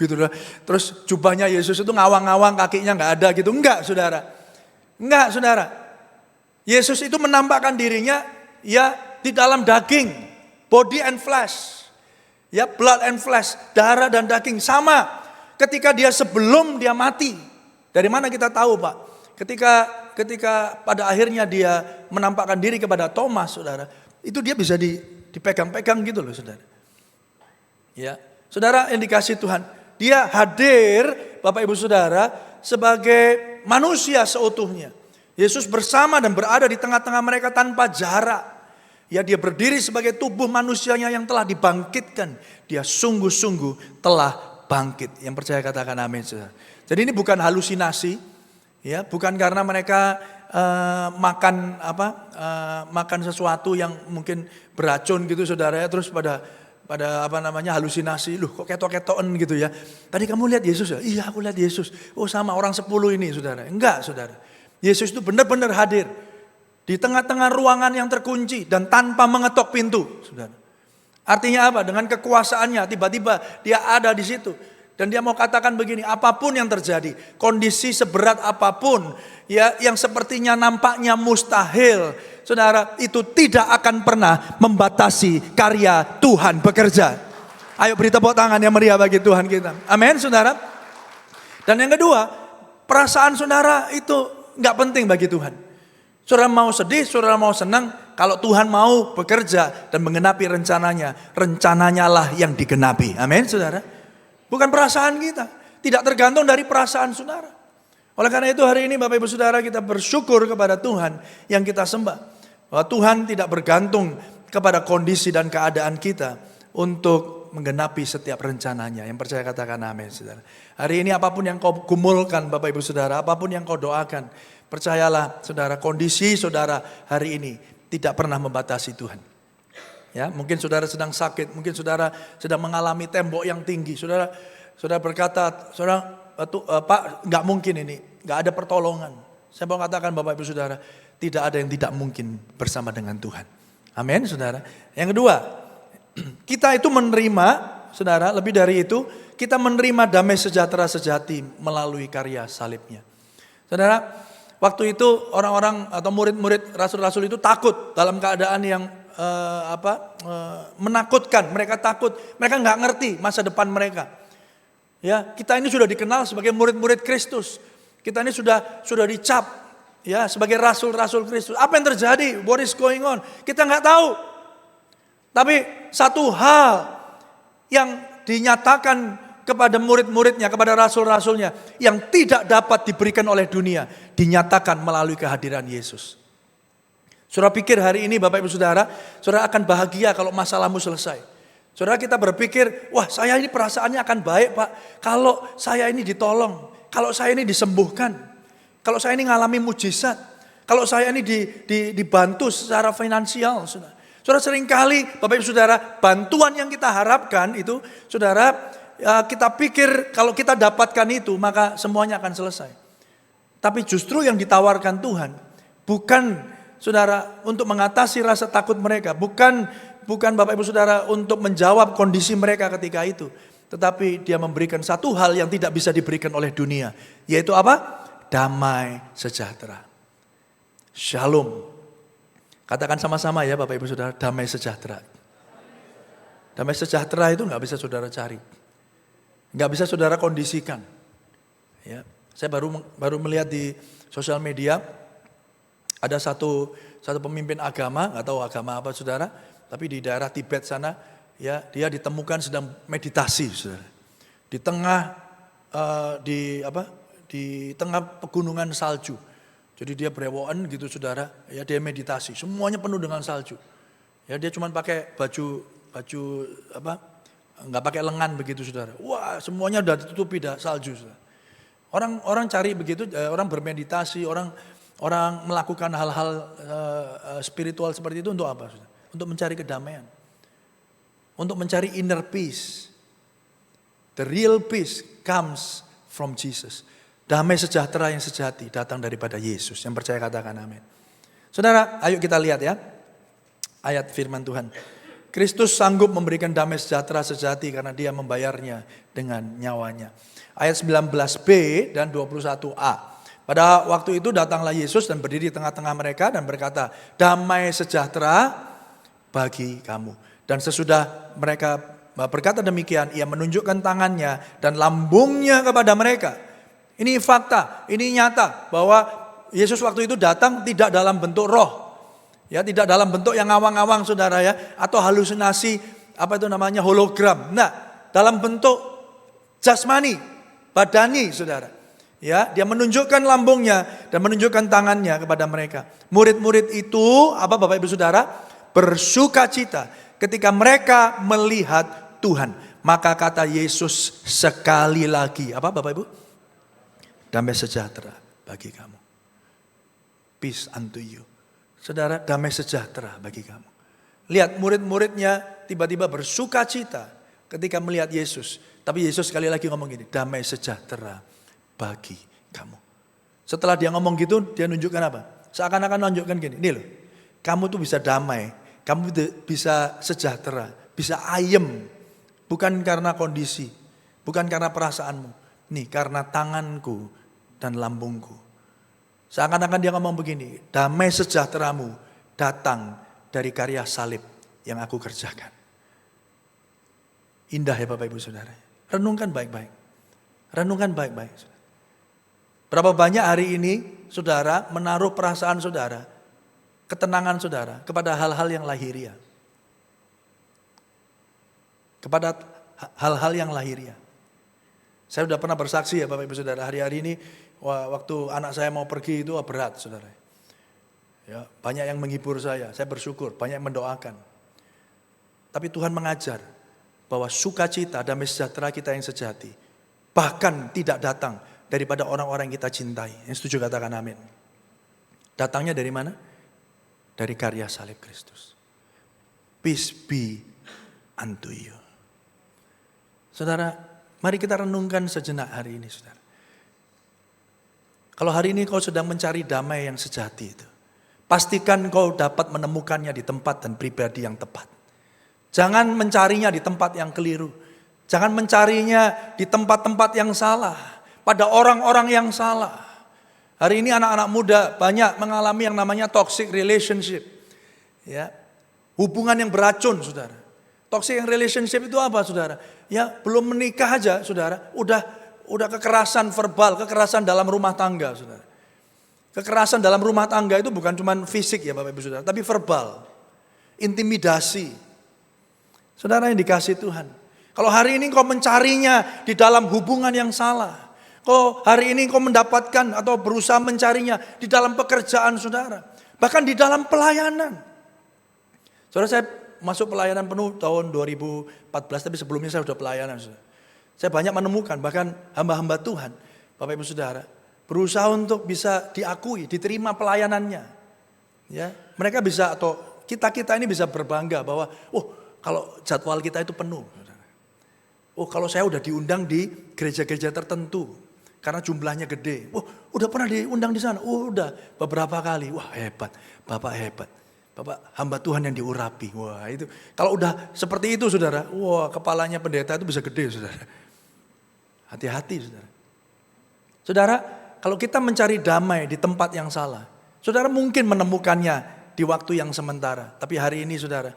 gitu. Terus jubahnya Yesus itu ngawang-ngawang, kakinya enggak ada gitu. Enggak Saudara. Enggak Saudara. Yesus itu menampakkan dirinya ya di dalam daging, body and flesh. Ya, blood and flesh, darah dan daging sama. Ketika dia sebelum dia mati. Dari mana kita tahu, Pak? Ketika pada akhirnya dia menampakkan diri kepada Thomas, Saudara, itu dia bisa dipegang-pegang gitu loh, Saudara. Ya, saudara, yang dikasih Tuhan, dia hadir, Bapak Ibu Saudara, sebagai manusia seutuhnya. Yesus bersama dan berada di tengah-tengah mereka tanpa jarak. Ya, dia berdiri sebagai tubuh manusianya yang telah dibangkitkan. Dia sungguh-sungguh telah bangkit. Yang percaya katakan amin, saudara. Jadi ini bukan halusinasi, ya, bukan karena mereka makan sesuatu yang mungkin beracun gitu, saudara, ya, terus pada halusinasi, loh kok ketok-ketokan gitu ya. Tadi kamu lihat Yesus ya? Iya, aku lihat Yesus. Oh, sama orang 10 ini, saudara. Enggak, saudara. Yesus itu benar-benar hadir di tengah-tengah ruangan yang terkunci dan tanpa mengetok pintu, saudara. Artinya apa? Dengan kekuasaannya tiba-tiba dia ada di situ. Dan dia mau katakan begini, apapun yang terjadi, kondisi seberat apapun, ya, yang sepertinya nampaknya mustahil, saudara, itu tidak akan pernah membatasi karya Tuhan bekerja. Ayo beri tepuk tangan yang meriah bagi Tuhan kita. Amin, saudara. Dan yang kedua, perasaan saudara itu nggak penting bagi Tuhan. Saudara mau sedih, saudara mau senang, kalau Tuhan mau bekerja dan menggenapi rencananya lah yang digenapi. Amin, saudara. Bukan perasaan kita, tidak tergantung dari perasaan saudara. Oleh karena itu hari ini Bapak Ibu Saudara, kita bersyukur kepada Tuhan yang kita sembah. Bahwa Tuhan tidak bergantung kepada kondisi dan keadaan kita untuk menggenapi setiap rencananya. Yang percaya katakan amin, saudara. Hari ini apapun yang kau gumulkan Bapak Ibu Saudara, apapun yang kau doakan, percayalah saudara, kondisi saudara hari ini tidak pernah membatasi Tuhan. Ya, mungkin saudara sedang sakit, mungkin saudara sedang mengalami tembok yang tinggi. Saudara berkata, Pak, nggak mungkin ini, nggak ada pertolongan. Saya mau katakan Bapak Ibu Saudara, tidak ada yang tidak mungkin bersama dengan Tuhan. Amin, saudara. Yang kedua, kita itu menerima, saudara, lebih dari itu, kita menerima damai sejahtera sejati melalui karya salibnya. Saudara, waktu itu orang-orang atau murid-murid rasul-rasul itu takut dalam keadaan yang menakutkan. Mereka takut, mereka nggak ngerti masa depan mereka. Ya, kita ini sudah dikenal sebagai murid-murid Kristus. Kita ini sudah dicap, ya, sebagai rasul-rasul Kristus. Apa yang terjadi? What is going on? Kita nggak tahu. Tapi satu hal yang dinyatakan kepada murid-muridnya, kepada rasul-rasulnya, yang tidak dapat diberikan oleh dunia, dinyatakan melalui kehadiran Yesus. Saudara pikir hari ini Bapak Ibu Saudara, saudara akan bahagia kalau masalahmu selesai. Saudara kita berpikir, wah saya ini perasaannya akan baik Pak, kalau saya ini ditolong, kalau saya ini disembuhkan, kalau saya ini ngalami mujizat, kalau saya ini dibantu secara finansial. Saudara seringkali Bapak Ibu Saudara, bantuan yang kita harapkan itu, saudara, kita pikir kalau kita dapatkan itu maka semuanya akan selesai. Tapi justru yang ditawarkan Tuhan bukan, saudara, untuk mengatasi rasa takut mereka, bukan Bapak Ibu Saudara untuk menjawab kondisi mereka ketika itu, tetapi dia memberikan satu hal yang tidak bisa diberikan oleh dunia, yaitu apa? Damai sejahtera. Shalom. Katakan sama-sama ya Bapak Ibu Saudara, damai sejahtera. Damai sejahtera itu nggak bisa saudara cari, nggak bisa saudara kondisikan. Ya, saya baru melihat di sosial media. Ada satu pemimpin agama, nggak tahu agama apa saudara, tapi di daerah Tibet sana, ya, dia ditemukan sedang meditasi, saudara, di tengah pegunungan salju. Jadi dia berewokan gitu, saudara, ya, dia meditasi, semuanya penuh dengan salju. Ya, dia cuma pakai baju nggak pakai lengan begitu, saudara. Wah, semuanya udah ditutupi salju, saudara. Orang cari begitu, orang bermeditasi, orang melakukan hal-hal spiritual seperti itu untuk apa? Untuk mencari kedamaian. Untuk mencari inner peace. The real peace comes from Jesus. Damai sejahtera yang sejati datang daripada Yesus. Yang percaya katakan amin. Saudara, ayo kita lihat ya. Ayat firman Tuhan. Kristus sanggup memberikan damai sejahtera sejati karena dia membayarnya dengan nyawanya. Ayat 19b dan 21a. Pada waktu itu datanglah Yesus dan berdiri di tengah-tengah mereka dan berkata, damai sejahtera bagi kamu. Dan sesudah mereka berkata demikian, ia menunjukkan tangannya dan lambungnya kepada mereka. Ini fakta, ini nyata bahwa Yesus waktu itu datang tidak dalam bentuk roh. Ya, tidak dalam bentuk yang ngawang-ngawang saudara ya, atau halusinasi apa itu namanya, hologram. Nah, dalam bentuk jasmani, badani, saudara. Ya, dia menunjukkan lambungnya dan menunjukkan tangannya kepada mereka. Murid-murid itu, apa Bapak Ibu Saudara? Bersukacita ketika mereka melihat Tuhan. Maka kata Yesus sekali lagi, apa Bapak Ibu? Damai sejahtera bagi kamu. Peace unto you. Saudara, damai sejahtera bagi kamu. Lihat murid-muridnya tiba-tiba bersukacita ketika melihat Yesus. Tapi Yesus sekali lagi ngomong gini, damai sejahtera bagi kamu. Setelah dia ngomong gitu, dia nunjukkan apa? Seakan-akan nunjukkan gini, nih loh, kamu tuh bisa damai, kamu bisa sejahtera, bisa ayem. Bukan karena kondisi, bukan karena perasaanmu. Nih, karena tanganku dan lambungku. Seakan-akan dia ngomong begini, damai sejahteramu datang dari karya salib yang aku kerjakan. Indah ya Bapak Ibu Saudara. Renungkan baik-baik. Renungkan baik-baik. Berapa banyak hari ini saudara menaruh perasaan saudara, ketenangan saudara kepada hal-hal yang lahiriah. Kepada hal-hal yang lahiriah. Saya sudah pernah bersaksi ya Bapak Ibu Saudara, hari-hari ini waktu anak saya mau pergi itu berat saudara. Ya, banyak yang menghibur saya bersyukur, banyak yang mendoakan. Tapi Tuhan mengajar bahwa sukacita, damai sejahtera kita yang sejati bahkan tidak datang daripada orang-orang yang kita cintai. Yang setuju katakan amin. Datangnya dari mana? Dari karya salib Kristus. Peace be unto you. Saudara, mari kita renungkan sejenak hari ini, saudara. Kalau hari ini kau sedang mencari damai yang sejati itu, pastikan kau dapat menemukannya di tempat dan pribadi yang tepat. Jangan mencarinya di tempat yang keliru. Jangan mencarinya di tempat-tempat yang salah, pada orang-orang yang salah. Hari ini anak-anak muda banyak mengalami yang namanya toxic relationship. Ya, hubungan yang beracun, saudara. Toxic relationship itu apa, saudara? Ya, belum menikah aja, saudara, udah kekerasan verbal, kekerasan dalam rumah tangga, saudara. Kekerasan dalam rumah tangga itu bukan cuma fisik ya Bapak Ibu Saudara, tapi verbal, intimidasi. Saudara yang dikasihi Tuhan, kalau hari ini kau mencarinya di dalam hubungan yang salah, kau hari ini kau mendapatkan atau berusaha mencarinya di dalam pekerjaan saudara, bahkan di dalam pelayanan. Saudara, saya masuk pelayanan penuh tahun 2014, tapi sebelumnya saya sudah pelayanan. Saudara. Saya banyak menemukan bahkan hamba-hamba Tuhan, Bapak Ibu Saudara, berusaha untuk bisa diakui, diterima pelayanannya. Ya, mereka bisa atau kita ini bisa berbangga bahwa, kalau jadwal kita itu penuh. Kalau saya udah diundang di gereja-gereja tertentu karena jumlahnya gede. Udah pernah diundang di sana? Udah beberapa kali. Wah, hebat, Bapak hebat. Bapak hamba Tuhan yang diurapi. Wah, itu kalau udah seperti itu saudara, kepalanya pendeta itu bisa gede saudara. Hati-hati saudara. Saudara, kalau kita mencari damai di tempat yang salah, saudara mungkin menemukannya di waktu yang sementara. Tapi hari ini saudara,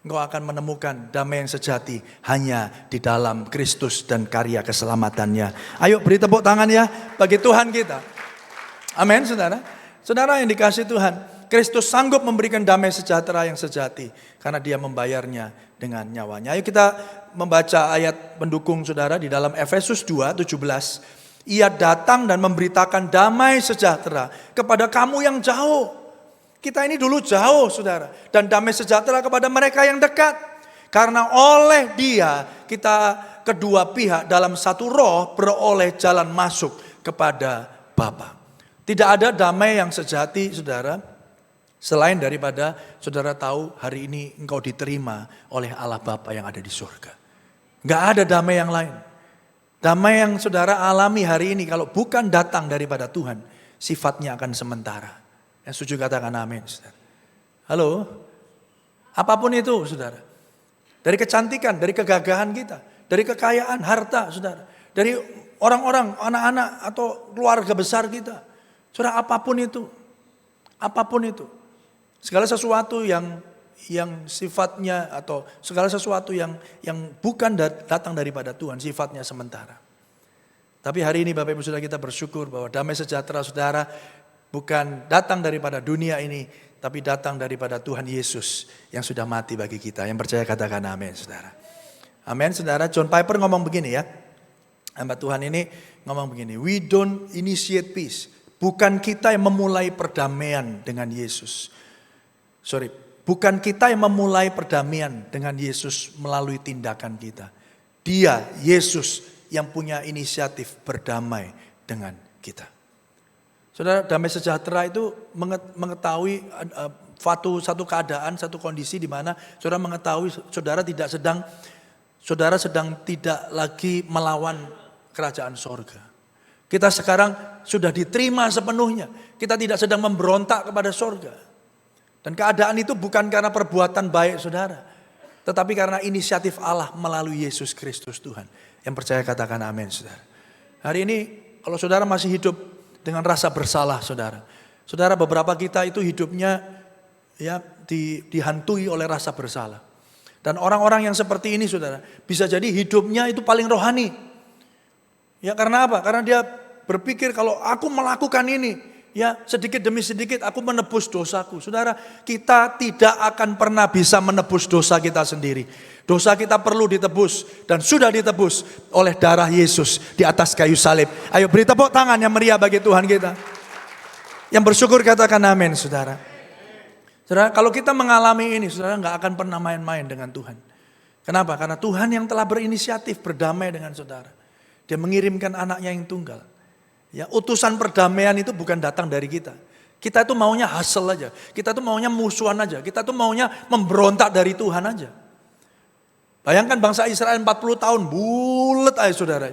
engkau akan menemukan damai yang sejati hanya di dalam Kristus dan karya keselamatannya. Ayo beri tepuk tangan ya bagi Tuhan kita. Amin saudara. Saudara yang dikasihi Tuhan, Kristus sanggup memberikan damai sejahtera yang sejati karena dia membayarnya dengan nyawanya. Ayo kita membaca ayat pendukung saudara di dalam Efesus 2:17. Ia datang dan memberitakan damai sejahtera kepada kamu yang jauh. Kita ini dulu jauh saudara. Dan damai sejahtera kepada mereka yang dekat. Karena oleh dia kita kedua pihak dalam satu roh beroleh jalan masuk kepada Bapa. Tidak ada damai yang sejati saudara. Selain daripada saudara tahu hari ini engkau diterima oleh Allah Bapa yang ada di surga. Gak ada damai yang lain. Damai yang saudara alami hari ini kalau bukan datang daripada Tuhan, sifatnya akan sementara. Yang setuju katakan amin, saudara. Halo? Apapun itu, saudara. Dari kecantikan, dari kegagahan kita, dari kekayaan, harta, saudara. Dari orang-orang, anak-anak atau keluarga besar kita. Saudara, apapun itu. Apapun itu. Segala sesuatu yang sifatnya atau segala sesuatu yang bukan datang daripada Tuhan, sifatnya sementara. Tapi hari ini Bapak Ibu Saudara kita bersyukur bahwa damai sejahtera saudara bukan datang daripada dunia ini, tapi datang daripada Tuhan Yesus yang sudah mati bagi kita. Yang percaya katakan amin, saudara. Amin, saudara. John Piper ngomong begini ya. Hamba Tuhan ini ngomong begini, we don't initiate peace. Bukan kita yang memulai perdamaian dengan Yesus. Bukan kita yang memulai perdamaian dengan Yesus melalui tindakan kita. Dia, Yesus, yang punya inisiatif berdamai dengan kita. Saudara, damai sejahtera itu mengetahui satu keadaan, satu kondisi di mana saudara mengetahui saudara sedang tidak lagi melawan kerajaan sorga. Kita sekarang sudah diterima sepenuhnya. Kita tidak sedang memberontak kepada sorga. Dan keadaan itu bukan karena perbuatan baik saudara, tetapi karena inisiatif Allah melalui Yesus Kristus Tuhan. Yang percaya katakan amin, saudara. Hari ini kalau saudara masih hidup dengan rasa bersalah saudara. Saudara, beberapa kita itu hidupnya ya dihantui oleh rasa bersalah. Dan orang-orang yang seperti ini saudara, bisa jadi hidupnya itu paling rohani. Ya karena apa? Karena dia berpikir kalau aku melakukan ini, ya sedikit demi sedikit aku menebus dosaku. Saudara, kita tidak akan pernah bisa menebus dosa kita sendiri. Dosa kita perlu ditebus dan sudah ditebus oleh darah Yesus di atas kayu salib. Ayo beri tepuk tangan yang meriah bagi Tuhan kita. Yang bersyukur katakan amin, saudara. Saudara, kalau kita mengalami ini, saudara nggak akan pernah main-main dengan Tuhan. Kenapa? Karena Tuhan yang telah berinisiatif berdamai dengan saudara. Dia mengirimkan anaknya yang tunggal. Ya, utusan perdamaian itu bukan datang dari kita. Kita itu maunya hasil aja. Kita itu maunya musuhan aja. Kita itu maunya memberontak dari Tuhan aja. Bayangkan bangsa Israel 40 tahun bulet aja saudara.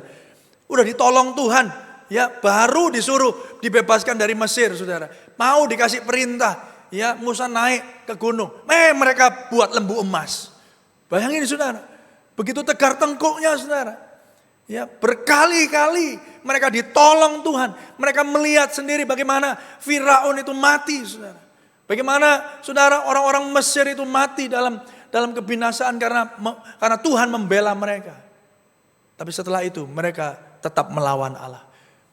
Udah ditolong Tuhan. Ya, baru disuruh dibebaskan dari Mesir saudara. Mau dikasih perintah. Ya, Musa naik ke gunung. Mereka buat lembu emas. Bayangin saudara. Begitu tegar tengkuknya saudara. Ya, berkali-kali mereka ditolong Tuhan. Mereka melihat sendiri bagaimana Firaun itu mati, saudara. Bagaimana saudara orang-orang Mesir itu mati dalam kebinasaan karena Tuhan membela mereka. Tapi setelah itu mereka tetap melawan Allah.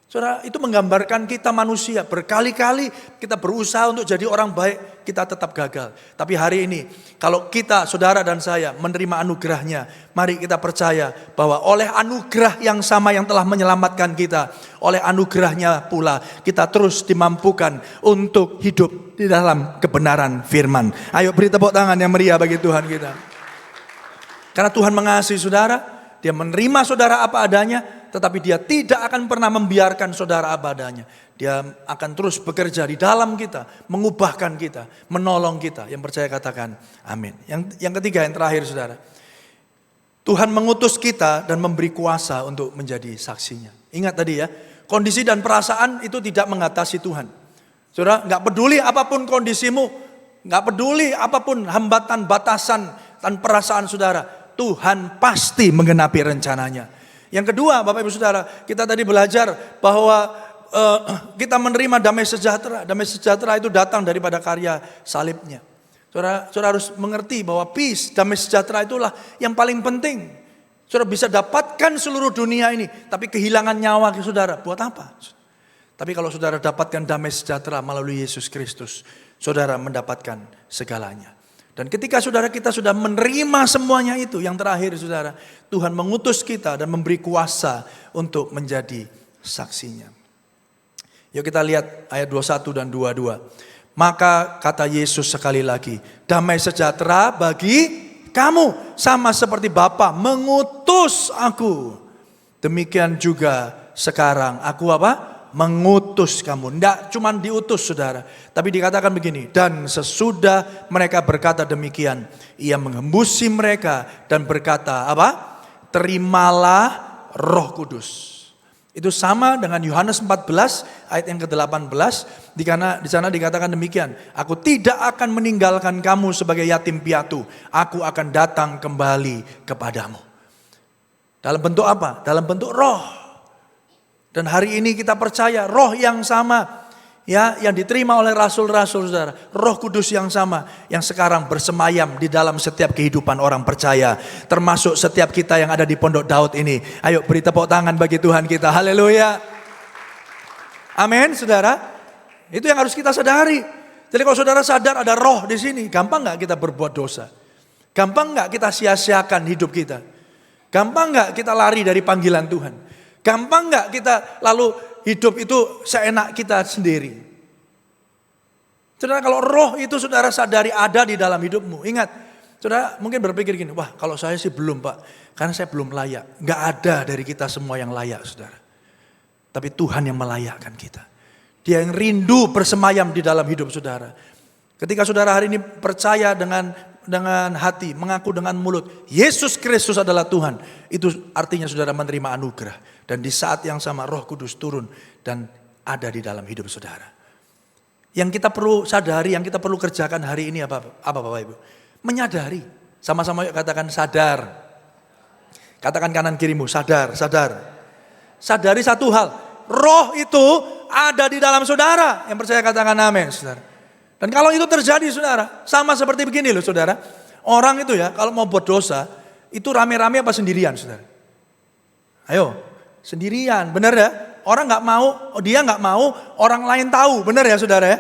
Saudara, itu menggambarkan kita manusia. Berkali-kali kita berusaha untuk jadi orang baik, kita tetap gagal. Tapi hari ini, kalau kita, saudara dan saya, menerima anugerahnya, mari kita percaya bahwa oleh anugerah yang sama yang telah menyelamatkan kita, oleh anugerahnya pula, kita terus dimampukan untuk hidup di dalam kebenaran firman. Ayo beri tepuk tangan yang meriah bagi Tuhan kita. Karena Tuhan mengasihi saudara, Dia menerima saudara apa adanya, tetapi Dia tidak akan pernah membiarkan saudara apa adanya. Dia akan terus bekerja di dalam kita, mengubahkan kita, menolong kita. Yang percaya katakan amin. Yang ketiga, yang terakhir saudara. Tuhan mengutus kita dan memberi kuasa untuk menjadi saksinya. Ingat tadi ya, kondisi dan perasaan itu tidak mengatasi Tuhan. Saudara, gak peduli apapun kondisimu, gak peduli apapun hambatan, batasan, dan perasaan saudara. Tuhan pasti menggenapi rencananya. Yang kedua, Bapak Ibu Saudara, kita tadi belajar bahwa kita menerima damai sejahtera. Damai sejahtera itu datang daripada karya salibnya. Saudara harus mengerti bahwa peace, damai sejahtera itulah yang paling penting. Saudara bisa dapatkan seluruh dunia ini, tapi kehilangan nyawa saudara, buat apa? Tapi kalau saudara dapatkan damai sejahtera melalui Yesus Kristus, saudara mendapatkan segalanya. Dan ketika saudara kita sudah menerima semuanya itu, yang terakhir saudara, Tuhan mengutus kita dan memberi kuasa untuk menjadi saksinya. Yuk kita lihat ayat 21 dan 22. Maka kata Yesus sekali lagi, damai sejahtera bagi kamu, sama seperti Bapa mengutus aku. Demikian juga sekarang aku apa? Mengutus kamu. Tidak cuma diutus saudara, tapi dikatakan begini, dan sesudah mereka berkata demikian, ia mengembusi mereka dan berkata apa? Terimalah Roh Kudus. Itu sama dengan Yohanes 14 ayat yang ke-18, di sana dikatakan demikian, aku tidak akan meninggalkan kamu sebagai yatim piatu, aku akan datang kembali kepadamu. Dalam bentuk apa? Dalam bentuk roh. Dan hari ini kita percaya roh yang sama ya, yang diterima oleh rasul-rasul saudara, Roh Kudus yang sama yang sekarang bersemayam di dalam setiap kehidupan orang percaya, termasuk setiap kita yang ada di Pondok Daud ini. Ayo beri tepuk tangan bagi Tuhan kita. Haleluya. Amin, saudara. Itu yang harus kita sadari. Jadi kalau saudara sadar ada roh di sini, gampang nggak kita berbuat dosa? Gampang nggak kita sia-siakan hidup kita? Gampang nggak kita lari dari panggilan Tuhan? Gampang nggak kita lalu hidup itu seenak kita sendiri? Saudara, kalau roh itu saudara sadari ada di dalam hidupmu, ingat, saudara mungkin berpikir gini, wah kalau saya sih belum Pak, karena saya belum layak. Nggak ada dari kita semua yang layak, saudara. Tapi Tuhan yang melayakkan kita. Dia yang rindu bersemayam di dalam hidup saudara. Ketika saudara hari ini percaya dengan hati, mengaku dengan mulut, Yesus Kristus adalah Tuhan. Itu artinya saudara menerima anugerah. Dan di saat yang sama Roh Kudus turun dan ada di dalam hidup saudara. Yang kita perlu sadari, yang kita perlu kerjakan hari ini apa Bapak Ibu? Menyadari. Sama-sama yuk katakan sadar. Katakan kanan kirimu, sadar, sadar. Sadari satu hal, roh itu ada di dalam saudara. Yang percaya katakan amin, saudara. Dan kalau itu terjadi saudara, sama seperti begini loh saudara. Orang itu ya kalau mau buat dosa, itu rame-rame apa sendirian saudara? Ayo, sendirian, benar ya? Orang nggak mau, dia nggak mau orang lain tahu, benar ya saudara ya?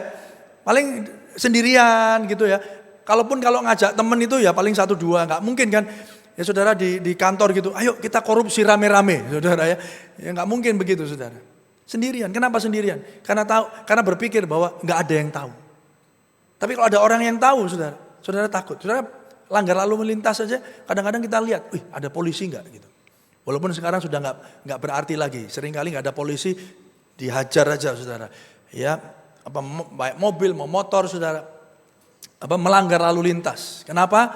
Paling sendirian gitu ya. Kalaupun kalau ngajak temen itu ya paling 1-2, nggak mungkin kan? Ya saudara di kantor gitu, ayo kita korupsi rame-rame saudara ya. Ya nggak mungkin begitu saudara. Sendirian, kenapa sendirian? Karena berpikir bahwa nggak ada yang tahu. Tapi kalau ada orang yang tahu saudara takut. Saudara langgar lalu melintas saja, kadang-kadang kita lihat, wih ada polisi nggak gitu. Walaupun sekarang sudah nggak berarti lagi. Seringkali nggak ada polisi, dihajar aja saudara. Ya, baik mobil mau motor saudara, melanggar lalu lintas. Kenapa?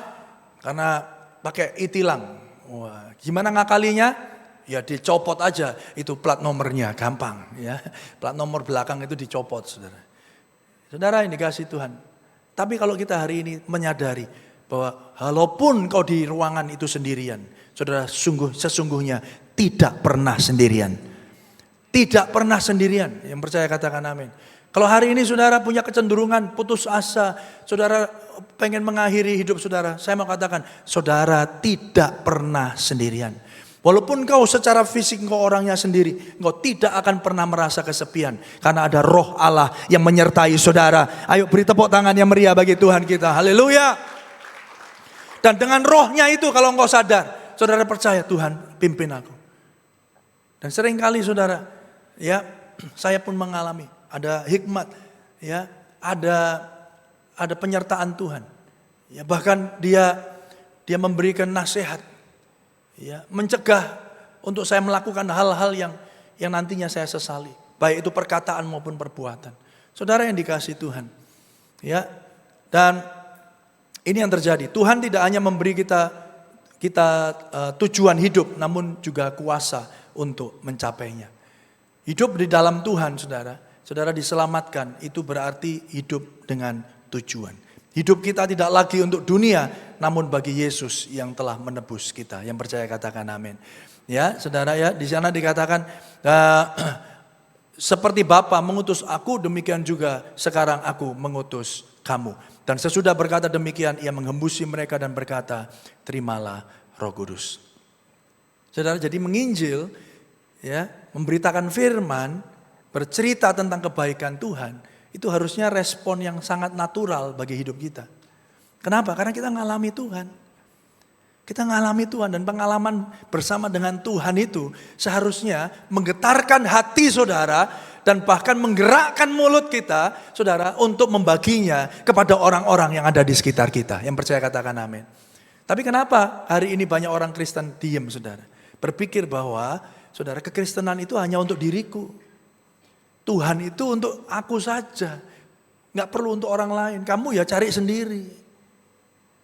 Karena pakai e-tilang. Wah, gimana ngakalinya? Ya dicopot aja itu plat nomornya, gampang ya. Plat nomor belakang itu dicopot saudara. Saudara yang dikasih Tuhan. Tapi kalau kita hari ini menyadari bahwa walaupun kau di ruangan itu sendirian, saudara sesungguhnya tidak pernah sendirian. Tidak pernah sendirian. Yang percaya katakan amin. Kalau hari ini saudara punya kecenderungan putus asa, saudara pengen mengakhiri hidup saudara, saya mau katakan, saudara tidak pernah sendirian. Walaupun kau secara fisik kau orangnya sendiri, kau tidak akan pernah merasa kesepian. Karena ada roh Allah yang menyertai saudara. Ayo beri tepuk tangan yang meriah bagi Tuhan kita. Haleluya. Dan dengan rohnya itu kalau engkau sadar, saudara percaya Tuhan pimpin aku. Dan seringkali saudara, ya saya pun mengalami ada hikmat, ya ada penyertaan Tuhan. Ya bahkan dia memberikan nasihat. Ya, mencegah untuk saya melakukan hal-hal yang nantinya saya sesali, baik itu perkataan maupun perbuatan. Saudara yang dikasihi Tuhan, ya, dan ini yang terjadi. Tuhan tidak hanya memberi kita tujuan hidup, namun juga kuasa untuk mencapainya. Hidup di dalam Tuhan, saudara diselamatkan, itu berarti hidup dengan tujuan. Hidup kita tidak lagi untuk dunia, namun bagi Yesus yang telah menebus kita. Yang percaya katakan amin. Ya, saudara ya, di sana dikatakan seperti Bapa mengutus aku, demikian juga sekarang aku mengutus kamu. Dan sesudah berkata demikian, ia menghembusi mereka dan berkata, terimalah Roh Kudus. Saudara, jadi menginjil, ya, memberitakan firman, bercerita tentang kebaikan Tuhan, itu harusnya respon yang sangat natural bagi hidup kita. Kenapa? Karena kita ngalami Tuhan. Kita ngalami Tuhan dan pengalaman bersama dengan Tuhan itu seharusnya menggetarkan hati saudara dan bahkan menggerakkan mulut kita, saudara, untuk membaginya kepada orang-orang yang ada di sekitar kita. Yang percaya katakan amin. Tapi kenapa hari ini banyak orang Kristen diam, saudara? Berpikir bahwa, saudara, kekristenan itu hanya untuk diriku. Tuhan itu untuk aku saja, nggak perlu untuk orang lain. Kamu ya cari sendiri.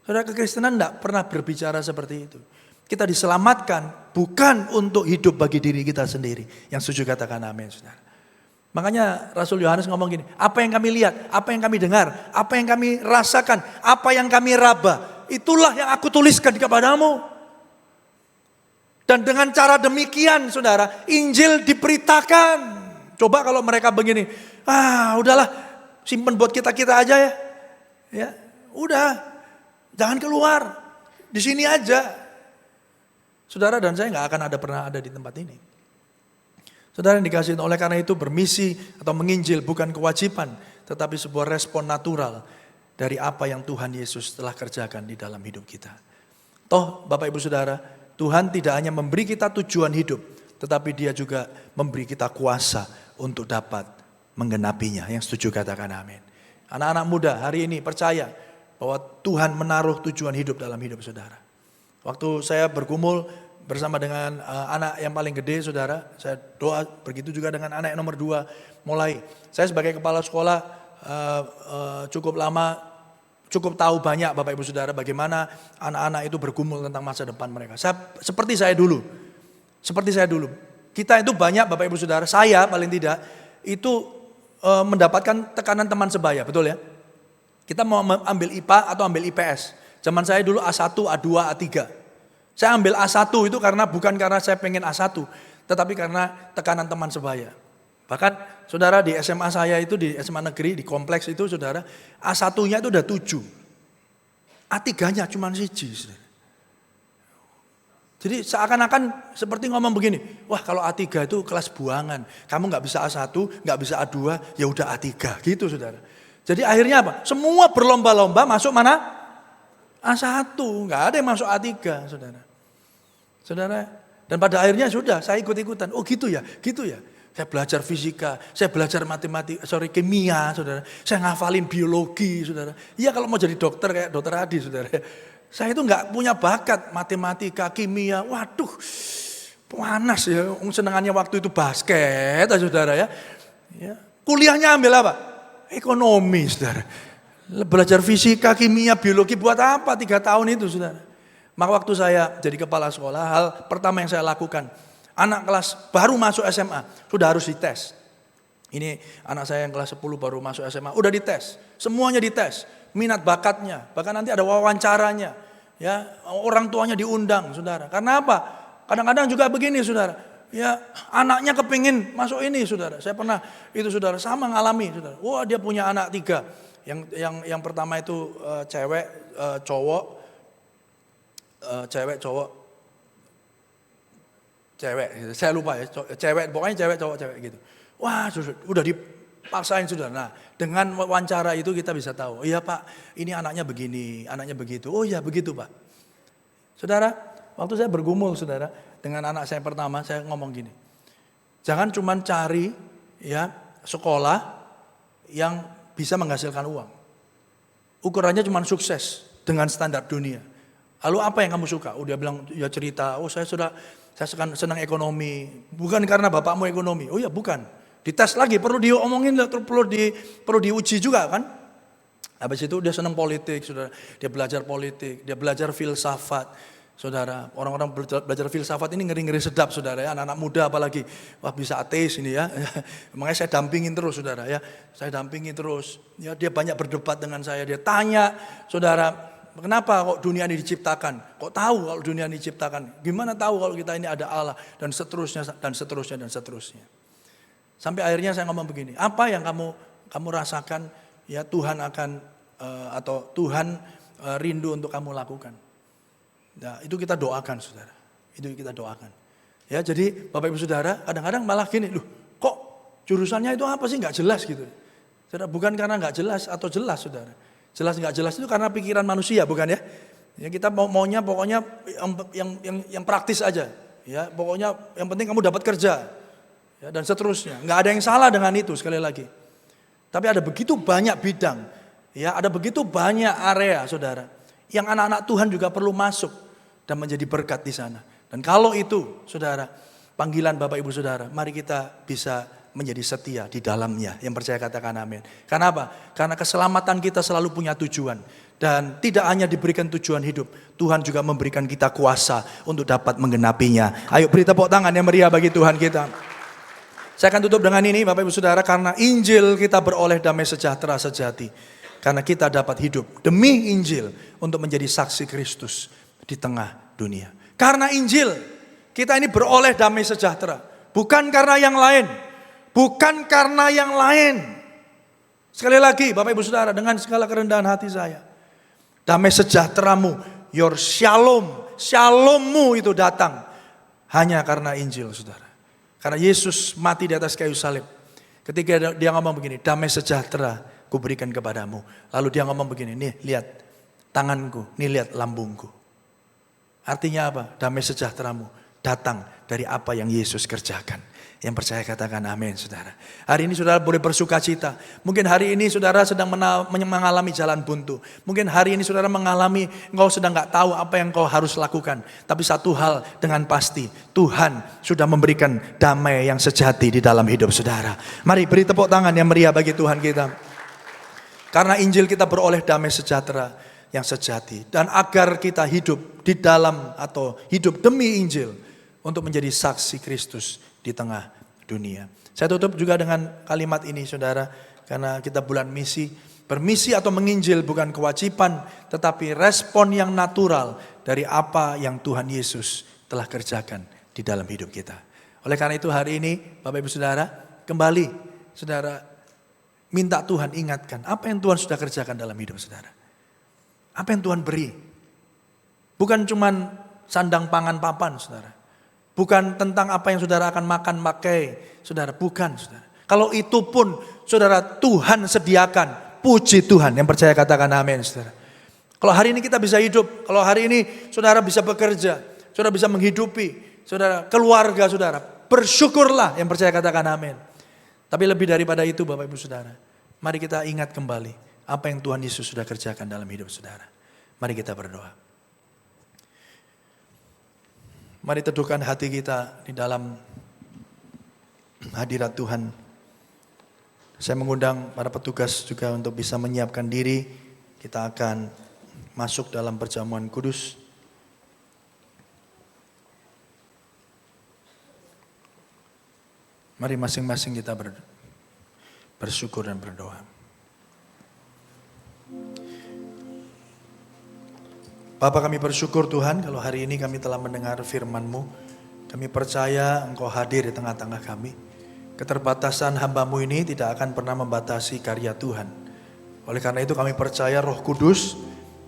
Saudara, kekristenan nggak pernah berbicara seperti itu. Kita diselamatkan bukan untuk hidup bagi diri kita sendiri. Yang setuju katakan amin, saudara. Makanya Rasul Yohanes ngomong gini, apa yang kami lihat, apa yang kami dengar, apa yang kami rasakan, apa yang kami raba, itulah yang aku tuliskan kepadamu. Dan dengan cara demikian, saudara, Injil diberitakan. Coba kalau mereka begini, udahlah simpen buat kita aja ya. Ya, udah, jangan keluar, di sini aja. Saudara dan saya nggak akan pernah ada di tempat ini. Saudara yang dikasihi, oleh karena itu bermisi atau menginjil bukan kewajiban, tetapi sebuah respon natural dari apa yang Tuhan Yesus telah kerjakan di dalam hidup kita. Toh Bapak Ibu Saudara, Tuhan tidak hanya memberi kita tujuan hidup, tetapi Dia juga memberi kita kuasa untuk dapat menggenapinya. Yang setuju katakan amin. Anak-anak muda hari ini percaya bahwa Tuhan menaruh tujuan hidup dalam hidup saudara. Waktu saya bergumul bersama dengan anak yang paling gede saudara, saya doa, begitu juga dengan anak yang nomor 2. Mulai saya sebagai kepala sekolah cukup lama, cukup tahu banyak Bapak Ibu Saudara bagaimana anak-anak itu bergumul tentang masa depan mereka. Seperti saya dulu. Kita itu banyak Bapak Ibu Saudara, saya paling tidak itu mendapatkan tekanan teman sebaya, betul ya? Kita mau ambil IPA atau ambil IPS. Zaman saya dulu A1, A2, A3. Saya ambil A1 itu bukan karena saya pengen A1, tetapi karena tekanan teman sebaya. Bahkan saudara di SMA saya itu, di SMA negeri, di kompleks itu saudara, A1-nya itu udah 7. A3-nya cuma 1. Saudara. Jadi seakan-akan seperti ngomong begini, wah kalau A3 itu kelas buangan, kamu gak bisa A1, gak bisa A2, ya udah A3 gitu saudara. Jadi akhirnya apa? Semua berlomba-lomba masuk mana? A1, gak ada yang masuk A3 saudara. Saudara, dan pada akhirnya sudah saya ikut-ikutan, oh gitu ya. Saya belajar fisika, saya belajar kimia, saudara. Saya ngafalin biologi, saudara. Iya kalau mau jadi dokter kayak dokter Adi, saudara. Saya itu nggak punya bakat matematika, kimia. Waduh, panas ya. Senengannya waktu itu basket, saudara ya. Kuliahnya ambil apa? Ekonomi, saudara. Belajar fisika, kimia, biologi buat apa 3 tahun itu, saudara. Maka waktu saya jadi kepala sekolah, hal pertama yang saya lakukan, anak kelas baru masuk SMA, sudah harus dites. Ini anak saya yang kelas 10 baru masuk SMA, udah dites. Semuanya dites, minat bakatnya, bahkan nanti ada wawancaranya. Ya, orang tuanya diundang, saudara. Karena apa? Kadang-kadang juga begini, saudara. Ya, anaknya kepingin masuk ini, saudara. Saya pernah itu, saudara, sama ngalami, saudara. Wah, dia punya anak 3. Yang pertama itu cewek, cowok. Cewek, saya lupa ya, cewek, pokoknya cewek, cowok gitu. Wah, udah dipaksain sudah. Nah, dengan wawancara itu kita bisa tahu, iya Pak, ini anaknya begini, anaknya begitu. Oh iya begitu Pak. Saudara, waktu saya bergumul saudara, dengan anak saya pertama, saya ngomong gini, jangan cuma cari ya sekolah yang bisa menghasilkan uang. Ukurannya cuma sukses dengan standar dunia. Lalu apa yang kamu suka? Oh dia bilang ya cerita, oh saya senang ekonomi. Bukan karena bapakmu ekonomi. Oh ya bukan. Dites lagi, perlu diomongin, perlu diuji juga kan. Habis itu dia senang politik, saudara. Dia belajar politik, dia belajar filsafat. Saudara, orang-orang belajar filsafat ini ngeri-ngeri sedap saudara ya. Anak-anak muda apalagi, wah bisa ateis ini ya. Makanya saya dampingin terus saudara ya. Saya dampingin terus. Ya, dia banyak berdebat dengan saya, dia tanya saudara, kenapa kok dunia ini diciptakan? Kok tahu kalau dunia ini diciptakan? Gimana tahu kalau kita ini ada Allah? Dan seterusnya, dan seterusnya, dan seterusnya. Sampai akhirnya saya ngomong begini, apa yang kamu rasakan ya Tuhan akan, atau Tuhan rindu untuk kamu lakukan. Nah itu kita doakan saudara, itu kita doakan. Ya jadi Bapak Ibu Saudara kadang-kadang malah gini, loh kok jurusannya itu apa sih nggak jelas gitu. Saudara, bukan karena nggak jelas atau jelas saudara. Jelas nggak jelas itu karena pikiran manusia bukan ya? Ya kita maunya pokoknya yang praktis aja. Ya pokoknya yang penting kamu dapat kerja. Ya, dan seterusnya. Nggak ada yang salah dengan itu sekali lagi. Tapi ada begitu banyak bidang. Ya ada begitu banyak area saudara. Yang anak-anak Tuhan juga perlu masuk dan menjadi berkat di sana. Dan kalau itu saudara, panggilan Bapak Ibu Saudara, mari kita bisa menjadi setia di dalamnya. Yang percaya katakan amin. Karena apa? Karena keselamatan kita selalu punya tujuan. Dan tidak hanya diberikan tujuan hidup, Tuhan juga memberikan kita kuasa untuk dapat menggenapinya. Ayo beri tepuk tangan yang meriah bagi Tuhan kita. Saya akan tutup dengan ini Bapak Ibu Saudara, karena Injil kita beroleh damai sejahtera sejati. Karena kita dapat hidup demi Injil untuk menjadi saksi Kristus di tengah dunia. Karena Injil kita ini beroleh damai sejahtera. Bukan karena yang lain. Bukan karena yang lain. Sekali lagi Bapak Ibu Saudara, dengan segala kerendahan hati saya, damai sejahteramu, your shalom, shalommu itu datang hanya karena Injil saudara. Karena Yesus mati di atas kayu salib. Ketika dia ngomong begini, damai sejahtera kuberikan kepadamu. Lalu dia ngomong begini, nih lihat tanganku, nih lihat lambungku. Artinya apa? Damai sejahteramu datang dari apa yang Yesus kerjakan. Yang percaya katakan amin, saudara. Hari ini saudara boleh bersuka cita. Mungkin hari ini saudara sedang mengalami jalan buntu. Mungkin hari ini saudara mengalami engkau sedang gak tahu apa yang kau harus lakukan. Tapi satu hal dengan pasti, Tuhan sudah memberikan damai yang sejati di dalam hidup saudara. Mari beri tepuk tangan yang meriah bagi Tuhan kita. Karena Injil kita beroleh damai sejahtera yang sejati. Dan agar kita hidup di dalam atau hidup demi Injil untuk menjadi saksi Kristus di tengah dunia. Saya tutup juga dengan kalimat ini saudara, karena kita bulan misi. Bermisi atau menginjil bukan kewajiban, tetapi respon yang natural dari apa yang Tuhan Yesus telah kerjakan di dalam hidup kita. Oleh karena itu hari ini Bapak Ibu Saudara, kembali saudara minta Tuhan ingatkan apa yang Tuhan sudah kerjakan dalam hidup saudara. Apa yang Tuhan beri. Bukan cuman sandang pangan papan saudara. Bukan tentang apa yang saudara akan makan, pakai. Saudara, bukan saudara. Kalau itu pun saudara Tuhan sediakan. Puji Tuhan. Yang percaya katakan amin saudara. Kalau hari ini kita bisa hidup. Kalau hari ini saudara bisa bekerja. Saudara bisa menghidupi. Saudara, keluarga saudara. Bersyukurlah. Yang percaya katakan amin. Tapi lebih daripada itu Bapak Ibu Saudara. Mari kita ingat kembali. Apa yang Tuhan Yesus sudah kerjakan dalam hidup saudara. Mari kita berdoa. Mari teduhkan hati kita di dalam hadirat Tuhan. Saya mengundang para petugas juga untuk bisa menyiapkan diri. Kita akan masuk dalam perjamuan kudus. Mari masing-masing kita bersyukur dan berdoa. Bapa, kami bersyukur Tuhan kalau hari ini kami telah mendengar firman-Mu. Kami percaya Engkau hadir di tengah-tengah kami. Keterbatasan hamba-Mu ini tidak akan pernah membatasi karya Tuhan. Oleh karena itu kami percaya Roh Kudus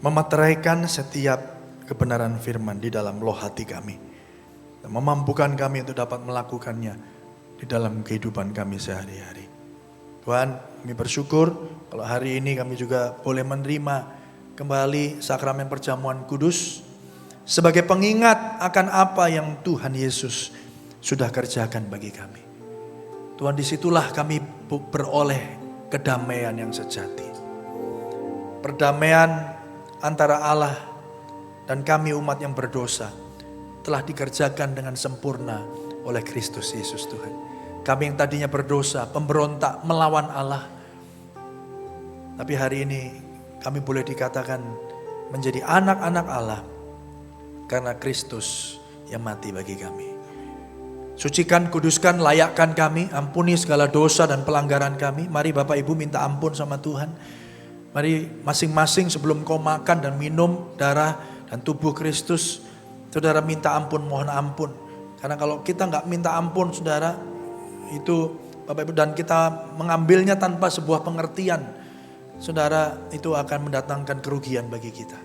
memeteraikan setiap kebenaran firman di dalam loh hati kami. Dan memampukan kami untuk dapat melakukannya di dalam kehidupan kami sehari-hari. Tuhan, kami bersyukur kalau hari ini kami juga boleh menerima kembali sakramen perjamuan kudus sebagai pengingat akan apa yang Tuhan Yesus sudah kerjakan bagi kami. Tuhan, disitulah kami beroleh kedamaian yang sejati. Perdamaian antara Allah dan kami umat yang berdosa telah dikerjakan dengan sempurna oleh Kristus Yesus Tuhan. Kami yang tadinya berdosa, pemberontak, melawan Allah. Tapi hari ini kami boleh dikatakan menjadi anak-anak Allah karena Kristus yang mati bagi kami. Sucikan, kuduskan, layakkan kami, ampuni segala dosa dan pelanggaran kami. Mari Bapak Ibu minta ampun sama Tuhan. Mari masing-masing sebelum kau makan dan minum darah dan tubuh Kristus, saudara minta ampun, mohon ampun. Karena kalau kita nggak minta ampun saudara, itu Bapak Ibu, dan kita mengambilnya tanpa sebuah pengertian, saudara, itu akan mendatangkan kerugian bagi kita.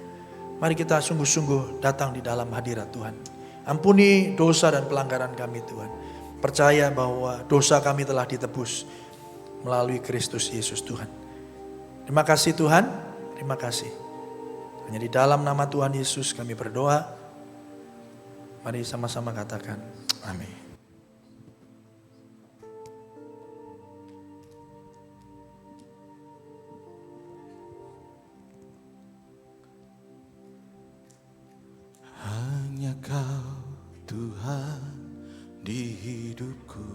Mari kita sungguh-sungguh datang di dalam hadirat Tuhan. Ampuni dosa dan pelanggaran kami Tuhan. Percaya bahwa dosa kami telah ditebus melalui Kristus Yesus Tuhan. Terima kasih Tuhan, terima kasih. Hanya di dalam nama Tuhan Yesus kami berdoa. Mari sama-sama katakan amin. Hanya Kau Tuhan di hidupku.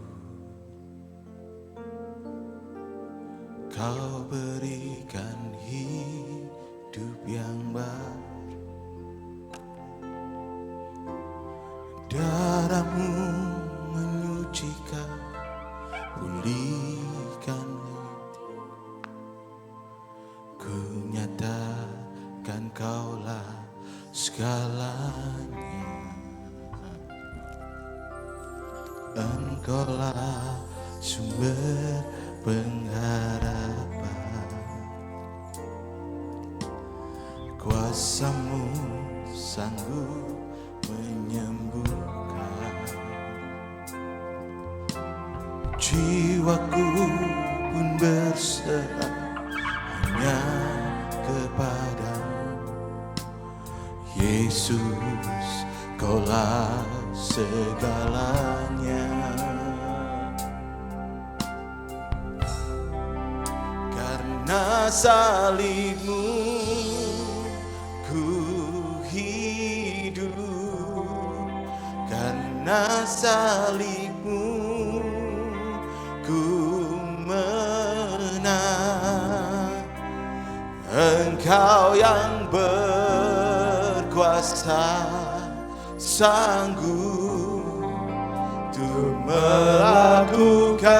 Kau berikan hidup yang baru. Darah-Mu menyucikan, pulihkan hati. Ku nyatakan Kaulah segalanya. Engkaulah sumber pengharapan. Kuasa-Mu sanggup menyembuhkan. Jiwaku pun berserah hanya kepadamu. Yesus, Kaulah segalanya. Karena salibmu ku hidup, karena salibmu ku menang. Engkau yang berkuasa, sanggup untuk melakukan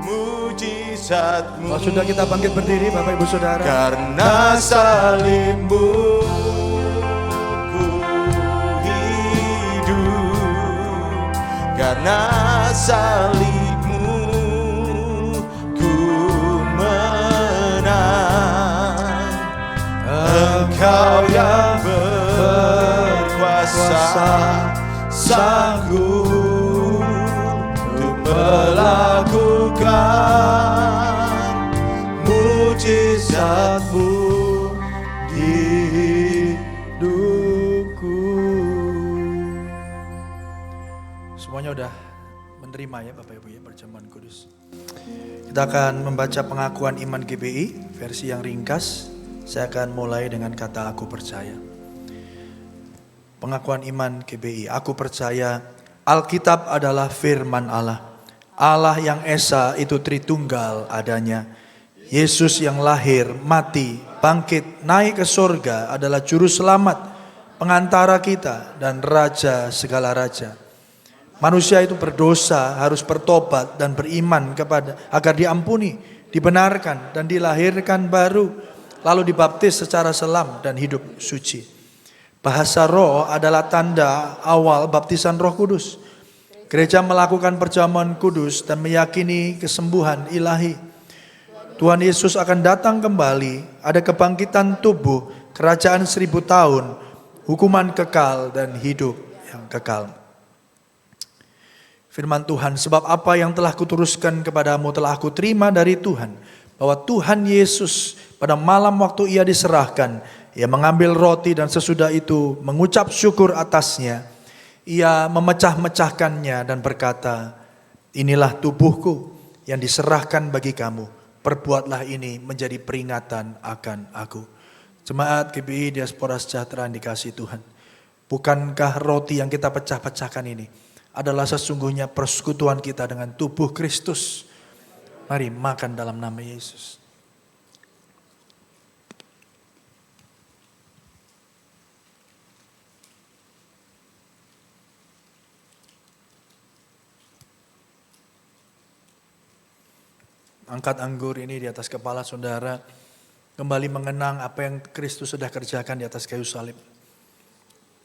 mujizat-Mu. Kalau sudah kita bangkit berdiri Bapak Ibu Saudara. Karena salibmu ku hidup, karena salibmu ku menang. Engkau yang berkuasa, sanggup untuk melakukan mujizat-Mu di hidupku. Semuanya udah menerima ya Bapak Ibu ya perjamuan kudus. Kita akan membaca pengakuan iman GBI versi yang ringkas. Saya akan mulai dengan kata aku percaya. Pengakuan iman GBI. Aku percaya Alkitab adalah firman Allah. Allah yang esa itu Tritunggal adanya. Yesus yang lahir, mati, bangkit, naik ke surga adalah juru selamat, pengantara kita dan raja segala raja. Manusia itu berdosa harus bertobat dan beriman kepada agar diampuni, dibenarkan dan dilahirkan baru. Lalu dibaptis secara selam dan hidup suci. Bahasa roh adalah tanda awal baptisan Roh Kudus. Gereja melakukan perjamuan kudus dan meyakini kesembuhan ilahi. Tuhan Yesus akan datang kembali, ada kebangkitan tubuh, kerajaan 1000 tahun, hukuman kekal dan hidup yang kekal. Firman Tuhan, sebab apa yang telah kuturuskan kepadamu telah aku terima dari Tuhan, bahwa Tuhan Yesus pada malam waktu ia diserahkan, ia mengambil roti dan sesudah itu mengucap syukur atasnya. Ia memecah-mecahkannya dan berkata, inilah tubuhku yang diserahkan bagi kamu. Perbuatlah ini menjadi peringatan akan aku. Jemaat GBI Diaspora Sejahtera yang dikasihi Tuhan. Bukankah roti yang kita pecah-pecahkan ini adalah sesungguhnya persekutuan kita dengan tubuh Kristus? Mari makan dalam nama Yesus. Angkat anggur ini di atas kepala saudara. Kembali mengenang apa yang Kristus sudah kerjakan di atas kayu salib.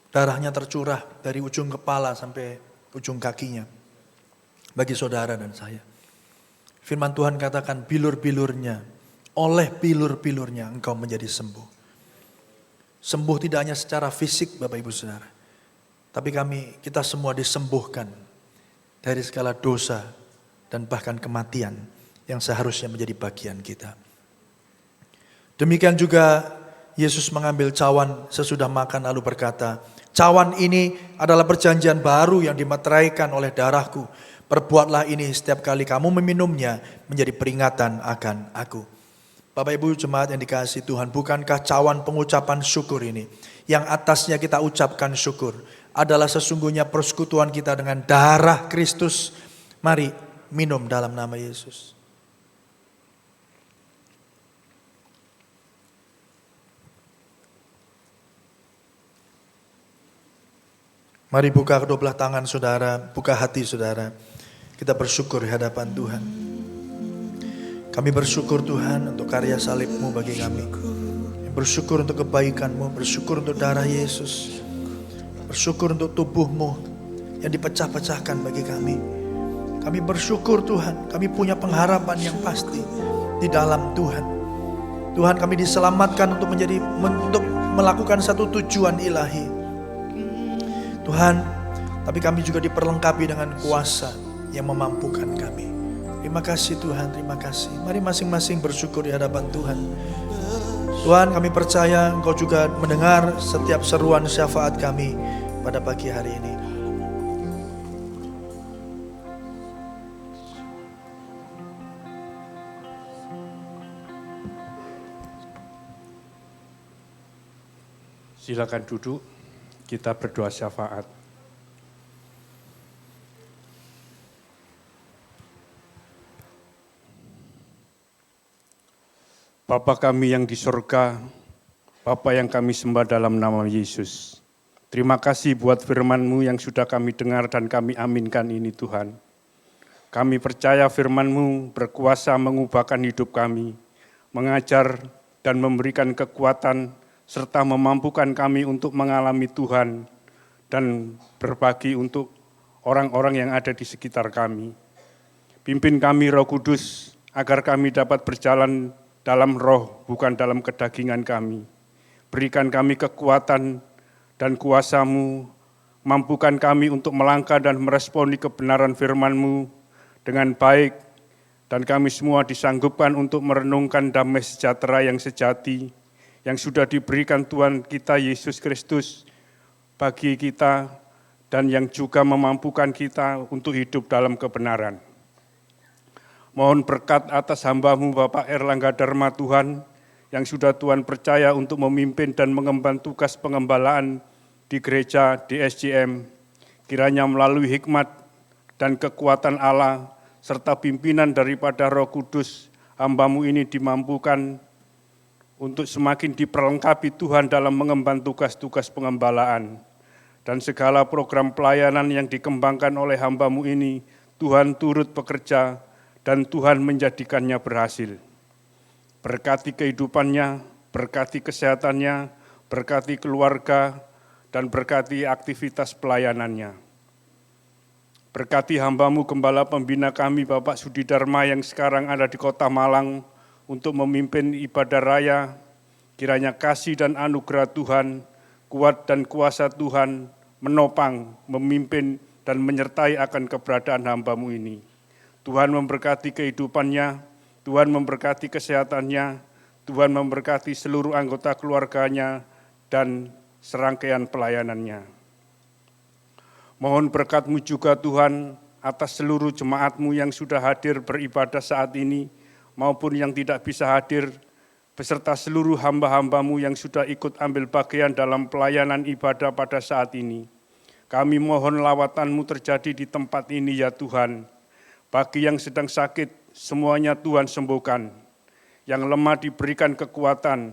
Darahnya tercurah dari ujung kepala sampai ujung kakinya. Bagi saudara dan saya. Firman Tuhan katakan bilur-bilurnya. Oleh bilur-bilurnya engkau menjadi sembuh. Sembuh tidak hanya secara fisik Bapak Ibu Saudara. Tapi kita semua disembuhkan. Dari segala dosa dan bahkan kematian. Yang seharusnya menjadi bagian kita. Demikian juga Yesus mengambil cawan sesudah makan lalu berkata, cawan ini adalah perjanjian baru yang dimeteraikan oleh darahku. Perbuatlah ini setiap kali kamu meminumnya menjadi peringatan akan aku. Bapak Ibu jemaat yang dikasihi Tuhan, bukankah cawan pengucapan syukur ini yang atasnya kita ucapkan syukur adalah sesungguhnya persekutuan kita dengan darah Kristus. Mari minum dalam nama Yesus. Mari buka kedua belah tangan saudara, buka hati saudara. Kita bersyukur di hadapan Tuhan. Kami bersyukur Tuhan untuk karya salib-Mu bagi kami. Bersyukur untuk kebaikan-Mu, bersyukur untuk darah Yesus. Bersyukur untuk tubuh-Mu yang dipecah-pecahkan bagi kami. Kami bersyukur Tuhan, kami punya pengharapan yang pasti di dalam Tuhan. Tuhan kami diselamatkan untuk melakukan satu tujuan ilahi. Tuhan, tapi kami juga diperlengkapi dengan kuasa yang memampukan kami. Terima kasih Tuhan, terima kasih. Mari masing-masing bersyukur di hadapan Tuhan. Tuhan, kami percaya Engkau juga mendengar setiap seruan syafaat kami pada pagi hari ini. Silakan duduk, kita berdoa syafaat. Bapa kami yang di surga, Bapa yang kami sembah dalam nama Yesus. Terima kasih buat firman-Mu yang sudah kami dengar dan kami aminkan ini Tuhan. Kami percaya firman-Mu berkuasa mengubahkan hidup kami, mengajar dan memberikan kekuatan serta memampukan kami untuk mengalami Tuhan dan berbagi untuk orang-orang yang ada di sekitar kami. Pimpin kami Roh Kudus agar kami dapat berjalan dalam roh, bukan dalam kedagingan kami. Berikan kami kekuatan dan kuasa-Mu, mampukan kami untuk melangkah dan meresponi kebenaran firman-Mu dengan baik, dan kami semua disanggupkan untuk merenungkan damai sejahtera yang sejati, yang sudah diberikan Tuhan kita Yesus Kristus bagi kita, dan yang juga memampukan kita untuk hidup dalam kebenaran. Mohon berkat atas hamba-Mu Bapak Erlangga Dharma Tuhan, yang sudah Tuhan percaya untuk memimpin dan mengemban tugas pengembalaan di gereja DSJM. Kiranya melalui hikmat dan kekuatan Allah, serta pimpinan daripada Roh Kudus, hamba-Mu ini dimampukan untuk semakin diperlengkapi Tuhan dalam mengemban tugas-tugas pengembalaan. Dan segala program pelayanan yang dikembangkan oleh hamba-Mu ini, Tuhan turut bekerja, dan Tuhan menjadikannya berhasil. Berkati kehidupannya, berkati kesehatannya, berkati keluarga, dan berkati aktivitas pelayanannya. Berkati hamba-Mu Gembala Pembina kami Bapak Sudi Dharma yang sekarang ada di Kota Malang untuk memimpin ibadah raya. Kiranya kasih dan anugerah Tuhan, kuat dan kuasa Tuhan menopang, memimpin, dan menyertai akan keberadaan hamba-Mu ini. Tuhan memberkati kehidupannya, Tuhan memberkati kesehatannya, Tuhan memberkati seluruh anggota keluarganya, dan serangkaian pelayanannya. Mohon berkat-Mu juga Tuhan atas seluruh jemaat-Mu yang sudah hadir beribadah saat ini, maupun yang tidak bisa hadir, beserta seluruh hamba-hamba-Mu yang sudah ikut ambil bagian dalam pelayanan ibadah pada saat ini. Kami mohon lawatan-Mu terjadi di tempat ini ya Tuhan. Bagi yang sedang sakit, semuanya Tuhan sembuhkan. Yang lemah diberikan kekuatan,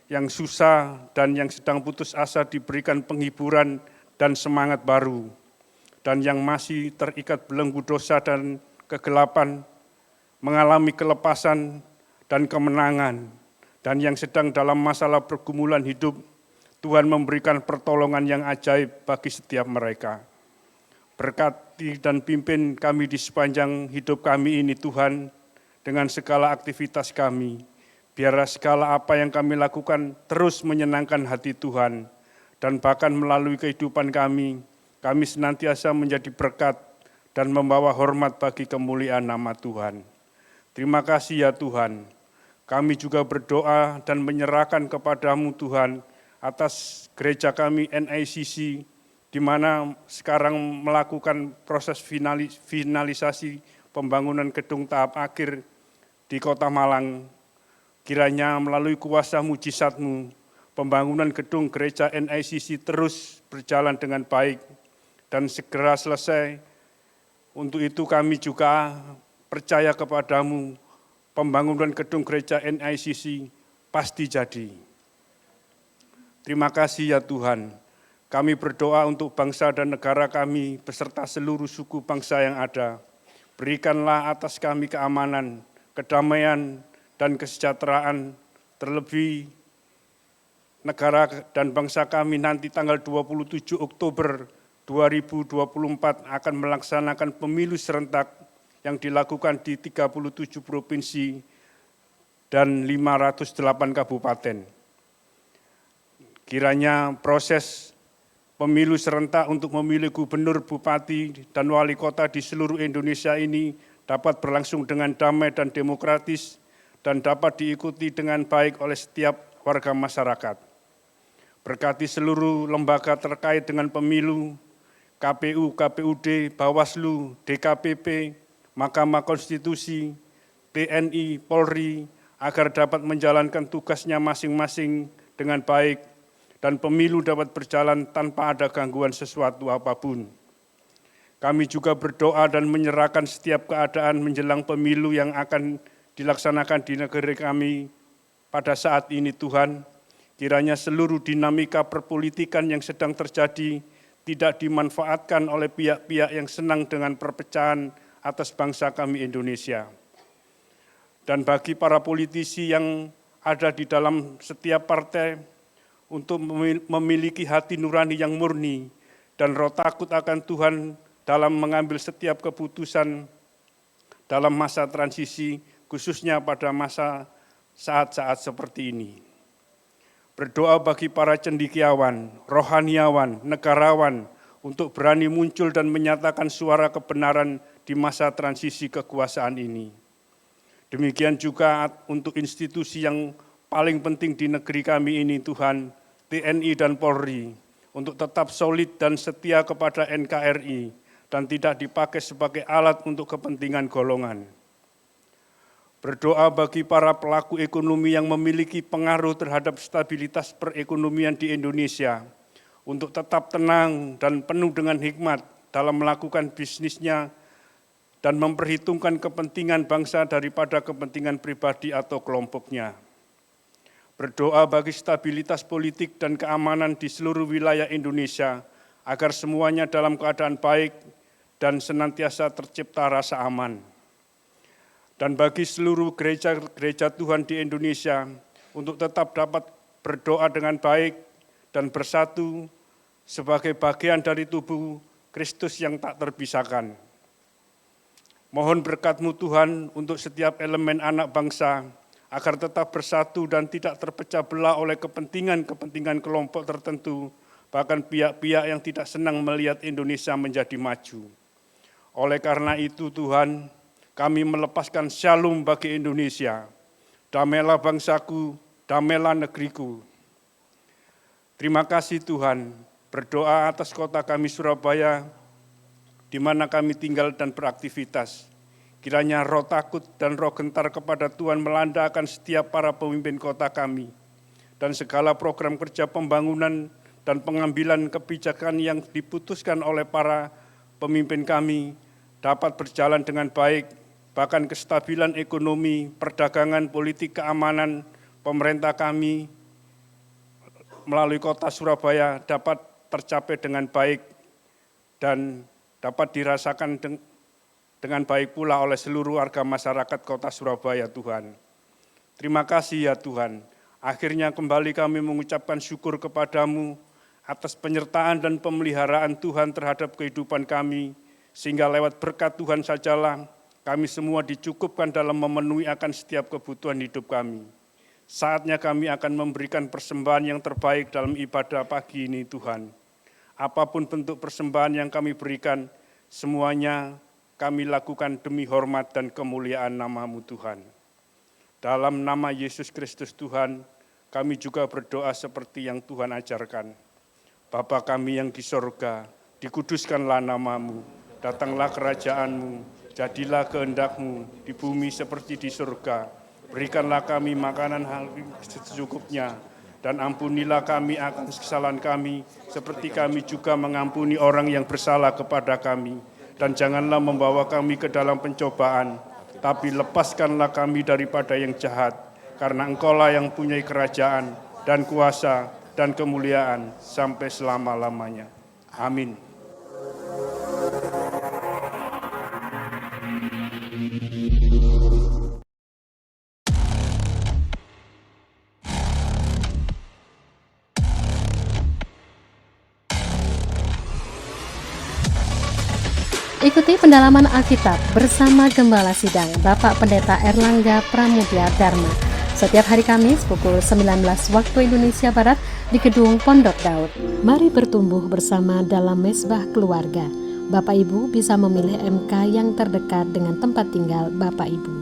yang susah dan yang sedang putus asa diberikan penghiburan dan semangat baru. Dan yang masih terikat belenggu dosa dan kegelapan, mengalami kelepasan dan kemenangan. Dan yang sedang dalam masalah pergumulan hidup, Tuhan memberikan pertolongan yang ajaib bagi setiap mereka. Berkati dan pimpin kami di sepanjang hidup kami ini Tuhan, dengan segala aktivitas kami. Biarlah segala apa yang kami lakukan terus menyenangkan hati Tuhan, dan bahkan melalui kehidupan kami senantiasa menjadi berkat dan membawa hormat bagi kemuliaan nama Tuhan. Terima kasih ya Tuhan. Kami juga berdoa dan menyerahkan kepada-Mu Tuhan atas gereja kami NICC, di mana sekarang melakukan proses finalisasi pembangunan gedung tahap akhir di Kota Malang. Kiranya melalui kuasa mujizat-Mu, pembangunan gedung gereja NICC terus berjalan dengan baik dan segera selesai. Untuk itu kami juga percaya kepada-Mu, pembangunan gedung gereja NICC pasti jadi. Terima kasih ya Tuhan. Kami berdoa untuk bangsa dan negara kami beserta seluruh suku bangsa yang ada. Berikanlah atas kami keamanan, kedamaian, dan kesejahteraan, terlebih negara dan bangsa kami nanti tanggal 27 Oktober 2024 akan melaksanakan pemilu serentak yang dilakukan di 37 provinsi dan 508 kabupaten. Kiranya proses pemilu serentak untuk memilih gubernur, bupati, dan wali kota di seluruh Indonesia ini dapat berlangsung dengan damai dan demokratis dan dapat diikuti dengan baik oleh setiap warga masyarakat. Berkati seluruh lembaga terkait dengan pemilu, KPU, KPUD, Bawaslu, DKPP, Mahkamah Konstitusi, TNI, Polri, agar dapat menjalankan tugasnya masing-masing dengan baik dan pemilu dapat berjalan tanpa ada gangguan sesuatu apapun. Kami juga berdoa dan menyerahkan setiap keadaan menjelang pemilu yang akan dilaksanakan di negeri kami pada saat ini Tuhan. Kiranya seluruh dinamika perpolitikan yang sedang terjadi tidak dimanfaatkan oleh pihak-pihak yang senang dengan perpecahan atas bangsa kami Indonesia. Dan bagi para politisi yang ada di dalam setiap partai untuk memiliki hati nurani yang murni dan roh takut akan Tuhan dalam mengambil setiap keputusan dalam masa transisi, khususnya pada masa saat-saat seperti ini. Berdoa bagi para cendekiawan, rohaniawan, negarawan untuk berani muncul dan menyatakan suara kebenaran di masa transisi kekuasaan ini. Demikian juga untuk institusi yang paling penting di negeri kami ini Tuhan, TNI dan Polri, untuk tetap solid dan setia kepada NKRI dan tidak dipakai sebagai alat untuk kepentingan golongan. Berdoa bagi para pelaku ekonomi yang memiliki pengaruh terhadap stabilitas perekonomian di Indonesia, untuk tetap tenang dan penuh dengan hikmat dalam melakukan bisnisnya dan memperhitungkan kepentingan bangsa daripada kepentingan pribadi atau kelompoknya. Berdoa bagi stabilitas politik dan keamanan di seluruh wilayah Indonesia, agar semuanya dalam keadaan baik dan senantiasa tercipta rasa aman. Dan bagi seluruh gereja Tuhan di Indonesia, untuk tetap dapat berdoa dengan baik dan bersatu sebagai bagian dari tubuh Kristus yang tak terpisahkan. Mohon berkat-Mu Tuhan untuk setiap elemen anak bangsa, agar tetap bersatu dan tidak terpecah belah oleh kepentingan-kepentingan kelompok tertentu, bahkan pihak-pihak yang tidak senang melihat Indonesia menjadi maju. Oleh karena itu Tuhan, kami melepaskan shalom bagi Indonesia. Damailah bangsaku, damailah negeriku. Terima kasih Tuhan, berdoa atas kota kami Surabaya, di mana kami tinggal dan beraktivitas. Kiranya roh takut dan roh gentar kepada Tuhan melanda akan setiap para pemimpin kota kami, dan segala program kerja pembangunan dan pengambilan kebijakan yang diputuskan oleh para pemimpin kami dapat berjalan dengan baik, bahkan kestabilan ekonomi, perdagangan, politik, keamanan, pemerintah kami melalui kota Surabaya dapat tercapai dengan baik dan dapat dirasakan dengan baik pula oleh seluruh warga masyarakat kota Surabaya Tuhan. Terima kasih ya Tuhan. Akhirnya kembali kami mengucapkan syukur kepadamu atas penyertaan dan pemeliharaan Tuhan terhadap kehidupan kami, sehingga lewat berkat Tuhan sajalah kami semua dicukupkan dalam memenuhi akan setiap kebutuhan hidup kami. Saatnya kami akan memberikan persembahan yang terbaik dalam ibadah pagi ini Tuhan. Apapun bentuk persembahan yang kami berikan, semuanya kami lakukan demi hormat dan kemuliaan nama-Mu Tuhan. Dalam nama Yesus Kristus Tuhan, kami juga berdoa seperti yang Tuhan ajarkan. Bapa kami yang di sorga, dikuduskanlah nama-Mu, datanglah kerajaan-Mu, jadilah kehendak-Mu di bumi seperti di surga. Berikanlah kami makanan hari secukupnya, dan ampunilah kami akan kesalahan kami, seperti kami juga mengampuni orang yang bersalah kepada kami. Dan janganlah membawa kami ke dalam pencobaan, tapi lepaskanlah kami daripada yang jahat, karena Engkaulah yang punya kerajaan dan kuasa dan kemuliaan sampai selama-lamanya. Amin. Ikuti pendalaman Alkitab bersama Gembala Sidang Bapak Pendeta Erlangga Pramudya Dharma setiap hari Kamis pukul 19 waktu Indonesia Barat di Gedung Pondok Daud. Mari bertumbuh bersama dalam Mezbah Keluarga, Bapak Ibu bisa memilih MK yang terdekat dengan tempat tinggal Bapak Ibu.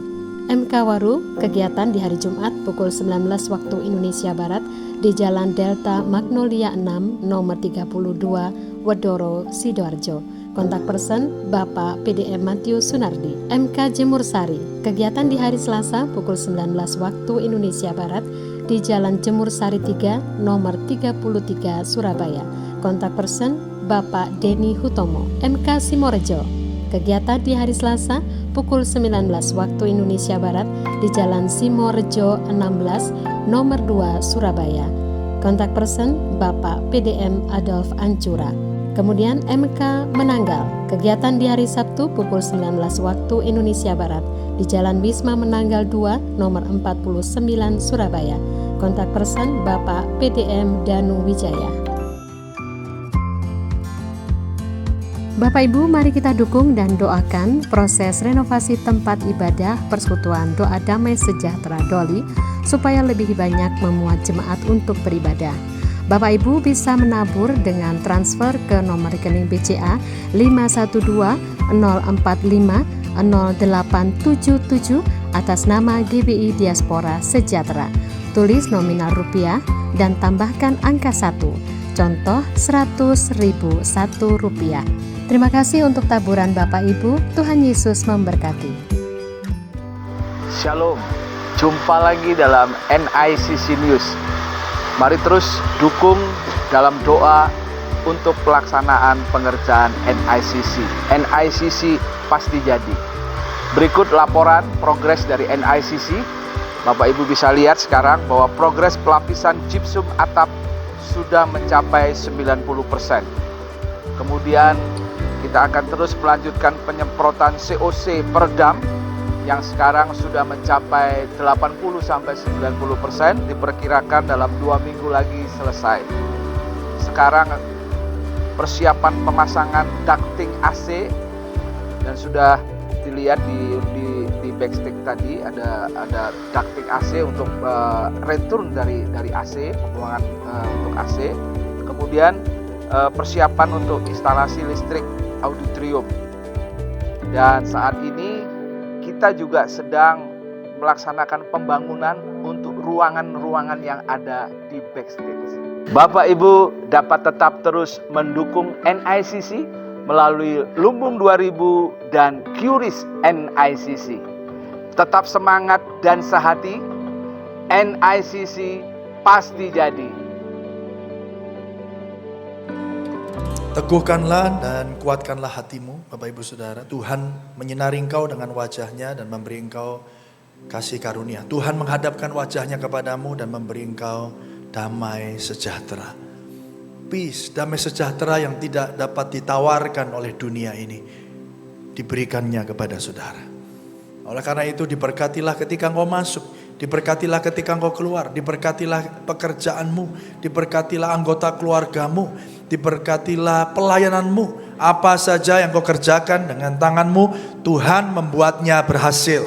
MK Waru, kegiatan di hari Jumat pukul 19 waktu Indonesia Barat di Jalan Delta Magnolia 6 nomor 32 Wedoro, Sidoarjo. Kontak person Bapak PDM Matius Sunardi. MK Jemur Sari, kegiatan di hari Selasa pukul 19 waktu Indonesia Barat di Jalan Jemur Sari 3 nomor 33 Surabaya. Kontak person Bapak Denny Hutomo. MK Simorejo, kegiatan di hari Selasa pukul 19 waktu Indonesia Barat di Jalan Simorejo 16 nomor 2 Surabaya. Kontak person Bapak PDM Adolf Ancura. Kemudian MK Menanggal, kegiatan di hari Sabtu pukul 19 waktu Indonesia Barat di Jalan Wisma Menanggal 2 nomor 49 Surabaya. Kontak person Bapak PDM Danu Wijaya. Bapak Ibu, mari kita dukung dan doakan proses renovasi tempat ibadah Persekutuan Doa Damai Sejahtera Doli supaya lebih banyak memuat jemaat untuk beribadah. Bapak Ibu bisa menabur dengan transfer ke nomor rekening BCA 512-045-0877 atas nama GBI Diaspora Sejahtera. Tulis nominal rupiah dan tambahkan angka 1. Contoh 100.001 rupiah. Terima kasih untuk taburan Bapak Ibu. Tuhan Yesus memberkati. Shalom, jumpa lagi dalam NICC News. Mari terus dukung dalam doa untuk pelaksanaan pengerjaan NICC. NICC pasti jadi. Berikut laporan progres dari NICC. Bapak Ibu bisa lihat sekarang bahwa progres pelapisan gypsum atap sudah mencapai 90%. Kemudian kita akan terus melanjutkan penyemprotan COC peredam yang sekarang sudah mencapai 80-90%, diperkirakan dalam 2 minggu lagi selesai. Sekarang persiapan pemasangan ducting AC dan sudah dilihat di backstage tadi ada ducting AC untuk return dari AC, pembuangan untuk AC. Kemudian persiapan untuk instalasi listrik auditorium. Dan saat ini kita juga sedang melaksanakan pembangunan untuk ruangan-ruangan yang ada di backstage. Bapak Ibu dapat tetap terus mendukung NICC melalui Lumbung 2000 dan QRIS NICC. Tetap semangat dan sehati, NICC pasti jadi. Teguhkanlah dan kuatkanlah hatimu, Bapak Ibu Saudara. Tuhan menyinari engkau dengan wajahnya dan memberi engkau kasih karunia. Tuhan menghadapkan wajahnya kepadamu dan memberi engkau damai sejahtera. Peace, damai sejahtera yang tidak dapat ditawarkan oleh dunia ini, diberikannya kepada saudara. Oleh karena itu diberkatilah ketika engkau masuk, diberkatilah ketika engkau keluar, diberkatilah pekerjaanmu, diberkatilah anggota keluargamu, diberkatilah pelayananmu. Apa saja yang kau kerjakan dengan tanganmu, Tuhan membuatnya berhasil.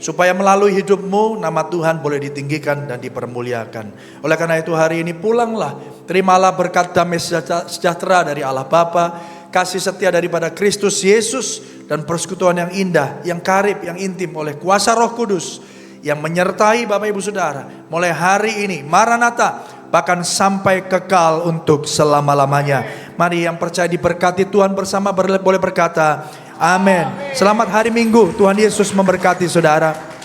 Supaya melalui hidupmu, nama Tuhan boleh ditinggikan dan dipermuliakan. Oleh karena itu hari ini pulanglah, terimalah berkat damai sejahtera dari Allah Bapa, kasih setia daripada Kristus Yesus, dan persekutuan yang indah, yang karib, yang intim oleh kuasa Roh Kudus yang menyertai Bapak Ibu Saudara mulai hari ini, Maranatha, bahkan sampai kekal untuk selama-lamanya. Mari yang percaya diberkati Tuhan bersama boleh berkata, amin. Selamat hari Minggu, Tuhan Yesus memberkati saudara.